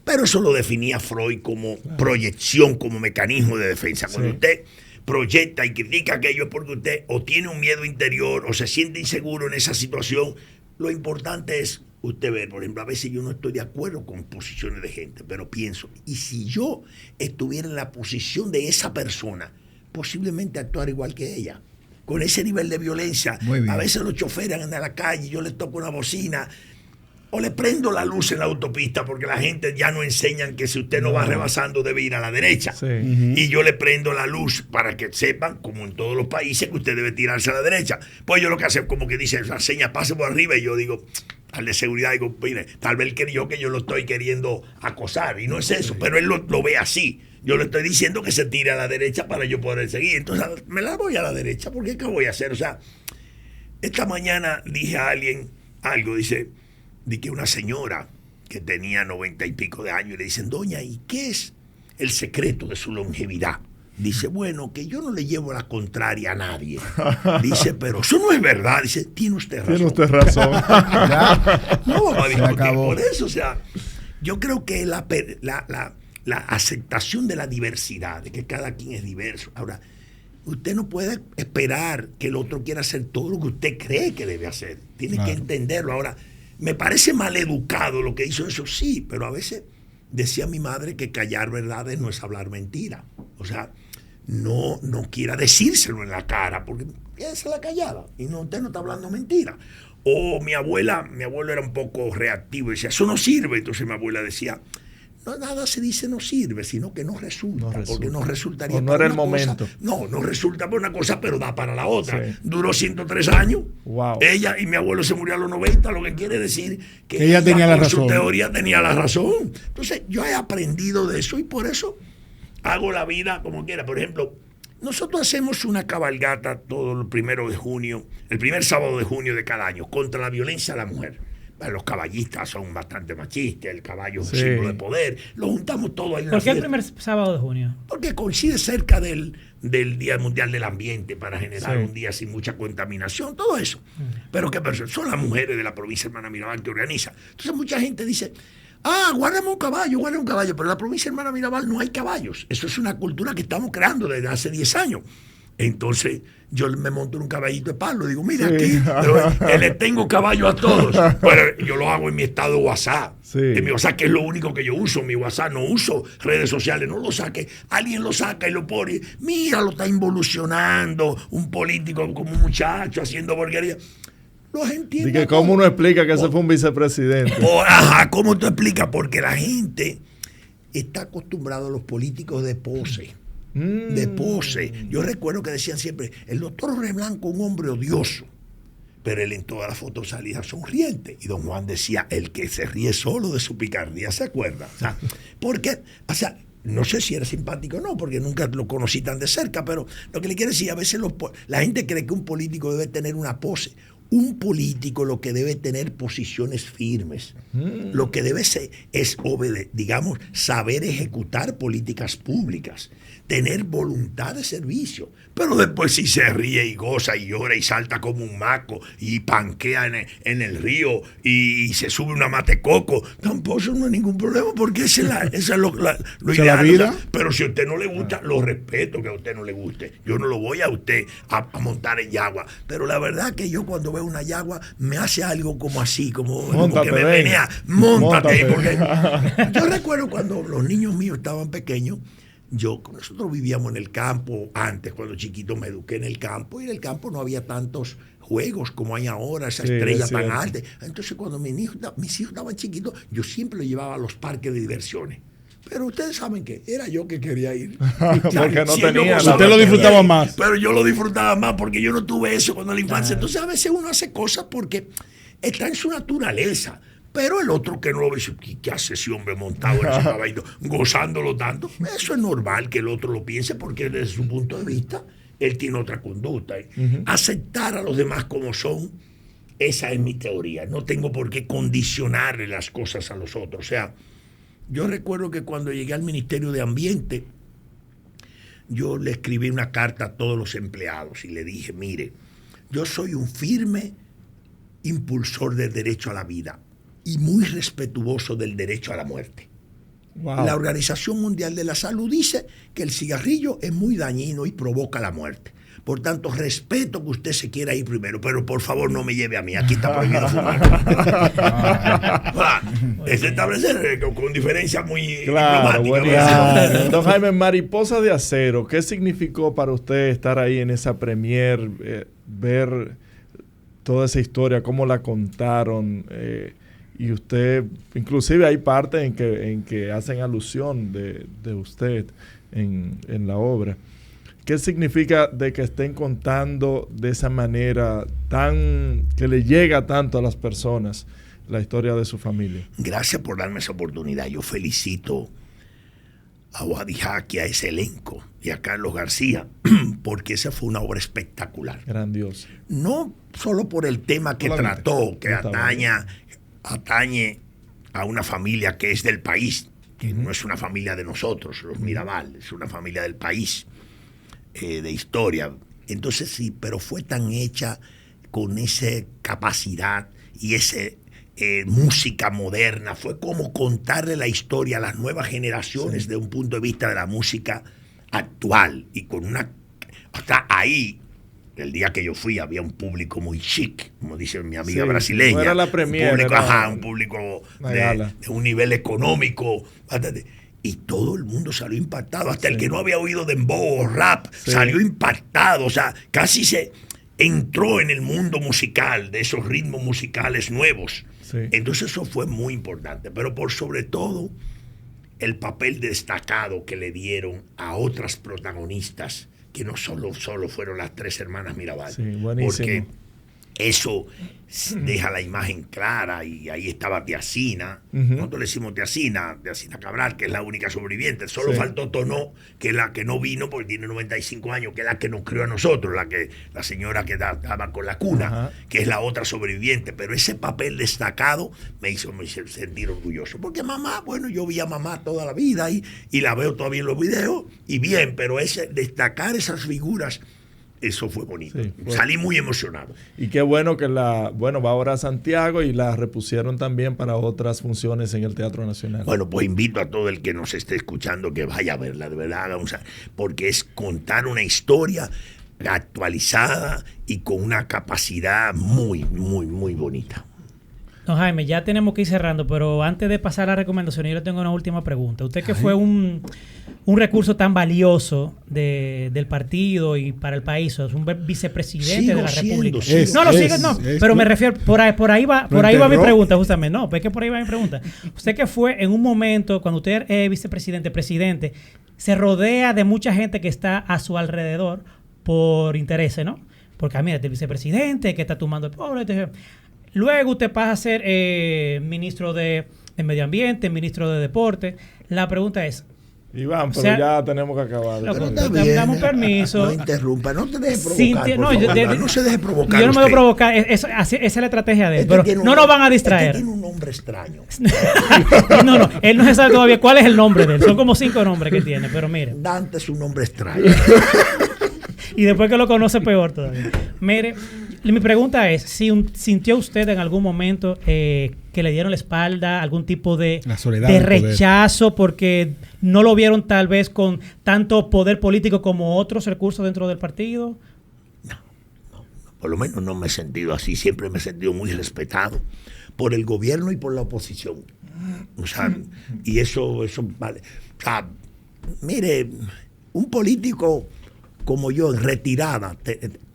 pero eso lo definía Freud como proyección, como mecanismo de defensa. Cuando usted proyecta y critica aquello es porque usted o tiene un miedo interior o se siente inseguro en esa situación. Lo importante es usted ver, por ejemplo, a veces yo no estoy de acuerdo con posiciones de gente, pero pienso, y si yo estuviera en la posición de esa persona, posiblemente actuar igual que ella, con ese nivel de violencia. A veces los choferes andan a la calle, yo les toco una bocina, O le prendo la luz en la autopista porque la gente ya no enseñan que si usted no va rebasando debe ir a la derecha. Sí. Y yo le prendo la luz para que sepan, como en todos los países, que usted debe tirarse a la derecha. Pues yo lo que hace como que dice la seña, pase por arriba, y yo digo, al de seguridad, digo, mire, tal vez que yo lo estoy queriendo acosar, y no es eso, pero él lo ve así. Yo le estoy diciendo que se tire a la derecha para yo poder seguir. Entonces me la voy a la derecha, porque ¿qué voy a hacer? O sea, esta mañana dije a alguien algo, dice, de que una señora que tenía 90 y pico de años, y le dicen, doña, ¿y qué es el secreto de su longevidad? Dice, bueno, que yo no le llevo la contraria a nadie. Dice, pero eso no es verdad. Dice, tiene usted razón. Tiene usted razón. No vamos a discutir por eso. O sea, yo creo que la aceptación de la diversidad, de que cada quien es diverso. Ahora, usted no puede esperar que el otro quiera hacer todo lo que usted cree que debe hacer. Tiene que entenderlo. Ahora, me parece mal educado lo que hizo eso, sí, pero a veces decía mi madre que callar verdades no es hablar mentira. O sea, no quiera decírselo en la cara, porque ella se la callaba y usted no está hablando mentira. O mi abuelo era un poco reactivo y decía, eso no sirve. Entonces mi abuela decía, no, nada se dice no sirve, sino que no resulta. Porque no resultaría. O no era el momento. No resulta por una cosa, pero da para la otra. Sí. Duró 103 años. Wow. Ella y mi abuelo se murió a los 90, lo que quiere decir que ella tenía la razón. Su teoría tenía la razón. Entonces, yo he aprendido de eso y por eso hago la vida como quiera. Por ejemplo, nosotros hacemos una cabalgata todo el 1 de junio, el primer sábado de junio de cada año, contra la violencia a la mujer. Bueno, los caballistas son bastante machistas, el caballo es un símbolo de poder. Lo juntamos todo ahí. ¿Por qué el primer sábado de junio? Porque coincide cerca del Día Mundial del Ambiente para generar un día sin mucha contaminación, todo eso. Pero ¿qué personas? Son las mujeres de la provincia Hermana Mirabal que organizan. Entonces mucha gente dice, guárdame un caballo, pero en la provincia Hermana Mirabal no hay caballos. Eso es una cultura que estamos creando desde hace 10 años. Entonces yo me monto en un caballito de palo, digo, mira aquí, pero le tengo caballo a todos. Pero yo lo hago en mi estado de WhatsApp. En mi WhatsApp, que es lo único que yo uso. Mi WhatsApp no uso redes sociales, no lo saque. Alguien lo saca y lo pone. Mira, lo está involucionando un político como un muchacho haciendo porquería. Los entiendo. Y que cómo uno explica que ese fue un vicepresidente. ¿Cómo tú explicas? Porque la gente está acostumbrada a los políticos de pose. De pose. Yo recuerdo que decían siempre, el doctor Jorge Blanco, un hombre odioso, pero él en todas las fotos salía sonriente. Y don Juan decía, el que se ríe solo de su picardía, ¿se acuerda? O sea, porque, no sé si era simpático o no, porque nunca lo conocí tan de cerca, pero lo que le quiero decir, a veces la gente cree que un político debe tener una pose. Un político lo que debe tener posiciones firmes. Lo que debe ser es saber ejecutar políticas públicas, tener voluntad de servicio. Pero después si se ríe y goza y llora y salta como un maco y panquea en el río y se sube una matecoco, tampoco no hay ningún problema, porque esa es lo ideal. La vida. O sea, pero si a usted no le gusta, lo respeto que a usted no le guste. Yo no lo voy a usted a montar en yagua. Pero la verdad que yo cuando veo una yagua me hace algo como así, como que me menea. Móntate. Porque yo recuerdo cuando los niños míos estaban pequeños, nosotros vivíamos en el campo antes, cuando chiquito me eduqué en el campo, y en el campo no había tantos juegos como hay ahora, esa estrella tan alta. Entonces cuando mis hijos estaban chiquitos, yo siempre los llevaba a los parques de diversiones. Pero ustedes saben que era yo que quería ir. Porque no tenía. Usted lo disfrutaba más. Pero yo lo disfrutaba más porque yo no tuve eso cuando la infancia. Entonces a veces uno hace cosas porque está en su naturaleza. Pero el otro que no lo ve, ¿qué hace ese hombre montado en ese caballito, gozándolo tanto? Eso es normal que el otro lo piense porque desde su punto de vista él tiene otra conducta. Aceptar a los demás como son, esa es mi teoría. No tengo por qué condicionarle las cosas a los otros. O sea, yo recuerdo que cuando llegué al Ministerio de Ambiente, yo le escribí una carta a todos los empleados y le dije, mire, yo soy un firme impulsor del derecho a la vida y muy respetuoso del derecho a la muerte. Wow. La Organización Mundial de la Salud dice que el cigarrillo es muy dañino y provoca la muerte. Por tanto, respeto que usted se quiera ir primero, pero por favor no me lleve a mí. Aquí está prohibido fumar. Es establecer con diferencia muy diplomática. Don Jaime, Mariposa de Acero, ¿qué significó para usted estar ahí en esa premier, ver toda esa historia, cómo la contaron y usted, inclusive hay partes en que hacen alusión de usted en la obra. ¿Qué significa de que estén contando de esa manera que le llega tanto a las personas la historia de su familia? Gracias por darme esa oportunidad. Yo felicito a Wadi Jaki, a ese elenco y a Carlos García, porque esa fue una obra espectacular. Grandiosa. No solo por el tema que trató, que atañe a una familia que es del país, que no es una familia de nosotros, los Mirabal, es una familia del país, de historia. Entonces sí, pero fue tan hecha con esa capacidad y ese música moderna. Fue como contarle la historia a las nuevas generaciones de un punto de vista de la música actual. Y con una... Hasta ahí, el día que yo fui, había un público muy chic, como dice mi amiga brasileña. No era la premier, un público de un nivel económico bastante... Y todo el mundo salió impactado, hasta el que no había oído dembow o rap, salió impactado, o sea, casi se entró en el mundo musical, de esos ritmos musicales nuevos. Sí. Entonces eso fue muy importante, pero por sobre todo el papel destacado que le dieron a otras protagonistas, que no solo fueron las 3 hermanas Mirabal, porque eso deja la imagen clara, y ahí estaba Teacina. Nosotros le decimos Teacina Cabral, que es la única sobreviviente. Solo faltó Tonó, que es la que no vino porque tiene 95 años, que es la que nos crió a nosotros, la señora que estaba con la cuna, que es la otra sobreviviente. Pero ese papel destacado me hizo sentir orgulloso, porque mamá, bueno, yo vi a mamá toda la vida y la veo todavía en los videos, y bien, pero destacar esas figuras, eso fue bonito. Sí, salí muy emocionado. Y qué bueno que va ahora a Santiago y la repusieron también para otras funciones en el Teatro Nacional. Bueno, pues invito a todo el que nos esté escuchando que vaya a verla, de verdad, porque es contar una historia actualizada y con una capacidad muy, muy, muy bonita. Don Jaime, ya tenemos que ir cerrando, pero antes de pasar a la recomendación, yo le tengo una última pregunta. Usted que fue un recurso tan valioso del partido y para el país, es un vicepresidente de la República. Pero me refiero, por ahí va mi pregunta justamente. No, pues es que por ahí va mi pregunta. Usted que fue en un momento, cuando usted es vicepresidente, presidente, se rodea de mucha gente que está a su alrededor por intereses, ¿no? Porque, mira, este vicepresidente que está tumbando el pueblo. Luego usted pasa a ser ministro de Medio Ambiente, ministro de Deporte. La pregunta es... Iván, pero ya tenemos que acabar. Damos permiso. No interrumpa, no te dejes provocar. No se deje provocar. Yo no me voy a provocar. Esa es la estrategia de él. Pero no nos van a distraer. Tiene un nombre extraño. No. Él no se sabe todavía cuál es el nombre de él. Son como 5 nombres que tiene, pero mire. Dante es un nombre extraño. Y después que lo conoce, peor todavía. Mire, mi pregunta es, si ¿sintió usted en algún momento que le dieron la espalda, algún tipo de rechazo porque no lo vieron tal vez con tanto poder político como otros recursos dentro del partido? No. Por lo menos no me he sentido así. Siempre me he sentido muy respetado por el gobierno y por la oposición. O sea, y eso vale. O sea, mire, un político como yo en retirada,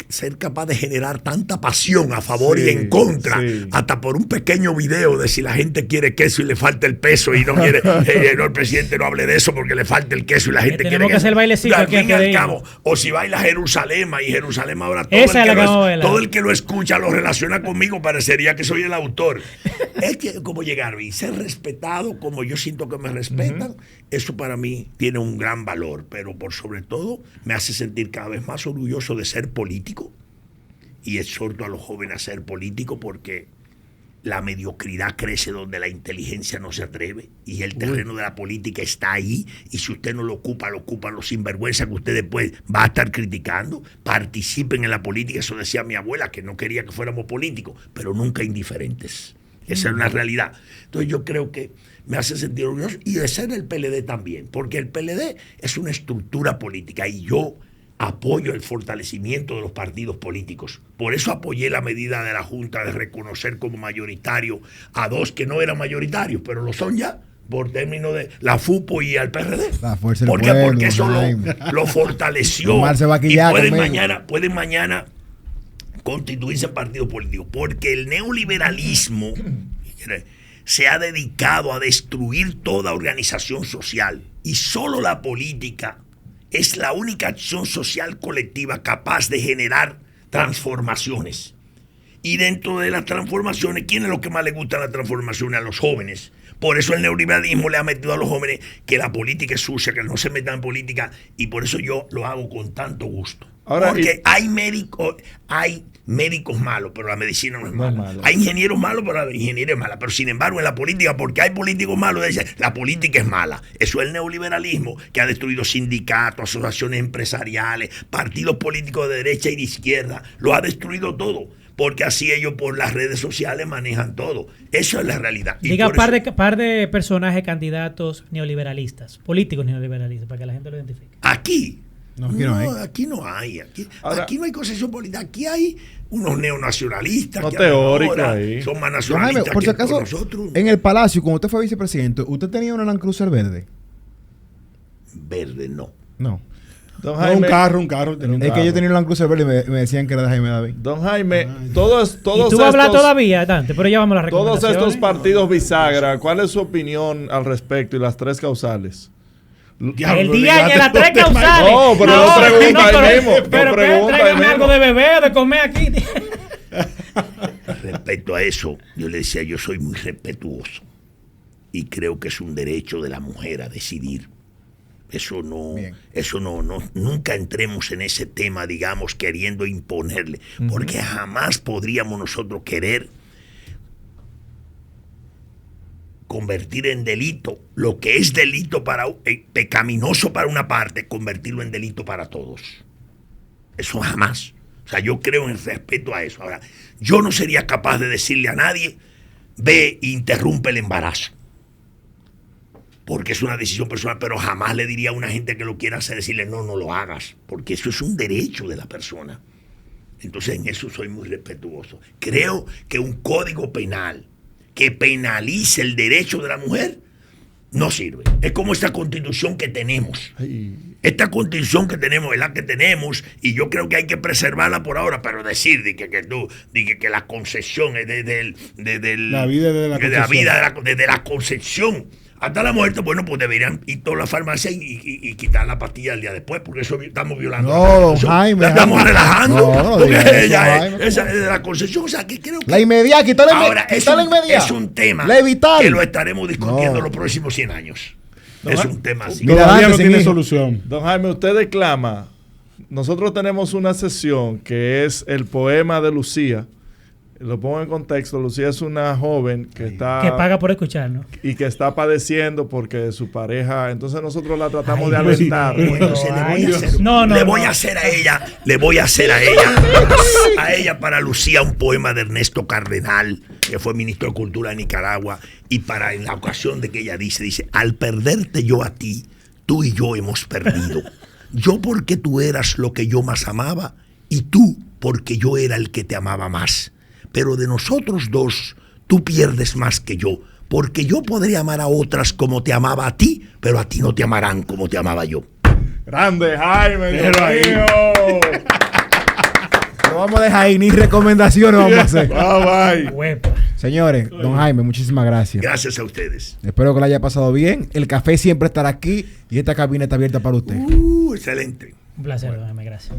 ser capaz de generar tanta pasión a favor y en contra, hasta por un pequeño video de si la gente quiere queso y le falta el peso y no quiere, el presidente no hable de eso porque le falta el queso y la gente quiere tenemos que hacer bailecito aquí al cabo. O si baila Jerusalén, y Jerusalén ahora todo el que lo escucha lo relaciona conmigo, parecería que soy el autor. Es que como llegar y ser respetado como yo siento que me respetan, eso para mí tiene un gran valor, pero por sobre todo me hace sentir cada vez más orgulloso de ser político, y exhorto a los jóvenes a ser políticos porque la mediocridad crece donde la inteligencia no se atreve, y el terreno de la política está ahí, y si usted no lo ocupan los sinvergüenza que usted después va a estar criticando. Participen en la política, eso decía mi abuela, que no quería que fuéramos políticos, pero nunca indiferentes. Esa es una realidad. Entonces yo creo que me hace sentir orgulloso, y de ser el PLD también, porque el PLD es una estructura política y yo apoyo el fortalecimiento de los partidos políticos. Por eso apoyé la medida de la Junta de reconocer como mayoritario a 2 que no eran mayoritarios, pero lo son ya, por término de la FUPO y al PRD. La fuerza del porque pueblo, eso lo fortaleció. Pueden mañana constituirse en partido político, porque el neoliberalismo se ha dedicado a destruir toda organización social y solo la política es la única acción social colectiva capaz de generar transformaciones. Y dentro de las transformaciones, ¿quién es lo que más le gusta las transformaciones? A los jóvenes. Por eso el neoliberalismo le ha metido a los jóvenes que la política es sucia, que no se metan en política, y por eso yo lo hago con tanto gusto. Ahora, porque hay médicos malos, pero la medicina no es mala. Hay ingenieros malos, pero la ingeniería es mala. Pero sin embargo, en la política, porque hay políticos malos, la política es mala. Eso es el neoliberalismo, que ha destruido sindicatos, asociaciones empresariales, partidos políticos de derecha y de izquierda. Lo ha destruido todo. Porque así ellos por las redes sociales manejan todo. Eso es la realidad. Diga par de personajes candidatos neoliberalistas, políticos neoliberalistas, para que la gente lo identifique. Aquí no hay. Aquí no hay concesión política. Aquí hay unos neonacionalistas. No teóricos ahí. Son más nacionalistas. Jaime, por si acaso, nosotros. En el Palacio, cuando usted fue vicepresidente, ¿usted tenía una Land Cruiser verde? Verde, no. No. Don Jaime, un carro. Es que yo tenía un Land Cruiser verde y me decían que era de Jaime David. Don Jaime, todos ¿Y tú hablas todavía, Dante? Pero ya vamos a las recomendaciones. Todos estos partidos bisagra, ¿cuál es su opinión al respecto y las tres causales? El día que las tres causales. No, pero no pregunta ahí mismo. Pero tráigame algo de beber o de comer aquí. Respecto a eso, yo le decía, yo soy muy respetuoso y creo que es un derecho de la mujer a decidir. Eso no, nunca entremos en ese tema, digamos, queriendo imponerle, porque jamás podríamos nosotros querer convertir en delito lo que es delito pecaminoso para una parte, convertirlo en delito para todos. Eso jamás. O sea, yo creo en el respeto a eso. Ahora, yo no sería capaz de decirle a nadie, ve e interrumpe el embarazo, porque es una decisión personal, pero jamás le diría a una gente que lo quiera hacer, decirle, no lo hagas, porque eso es un derecho de la persona. Entonces, en eso soy muy respetuoso. Creo que un código penal que penalice el derecho de la mujer no sirve. Es como esta constitución que tenemos. Esta constitución que tenemos es la que tenemos, y yo creo que hay que preservarla por ahora, pero decir que la concesión es desde la concepción hasta la muerte, bueno, pues deberían ir toda la farmacia y quitar la pastilla el día después, porque eso estamos violando. No, Jaime. La estamos relajando. No, porque esa es de la concesión. O sea, que creo que. La inmediata, ahora, es un tema que lo estaremos discutiendo los próximos 100 años. Es un tema así. Todavía no tiene solución. Don Jaime, usted declama. Nosotros tenemos una sesión que es el poema de Lucía. Lo pongo en contexto. Lucía es una joven que paga por escucharnos y que está padeciendo porque su pareja, entonces nosotros la tratamos de alentar. Entonces le voy a hacer a ella para Lucía un poema de Ernesto Cardenal, que fue ministro de Cultura de Nicaragua, y para en la ocasión de que ella dice, al perderte yo a ti, tú y yo hemos perdido. Yo porque tú eras lo que yo más amaba, y tú porque yo era el que te amaba más. Pero de nosotros dos, tú pierdes más que yo, porque yo podría amar a otras como te amaba a ti, pero a ti no te amarán como te amaba yo. Grande Jaime, Dios mío. No vamos a dejar ahí, ni recomendaciones vamos a hacer. Bye. Señores, don Jaime, muchísimas gracias. Gracias a ustedes. Espero que lo haya pasado bien. El café siempre estará aquí y esta cabina está abierta para usted. Excelente. Un placer, don Jaime, gracias.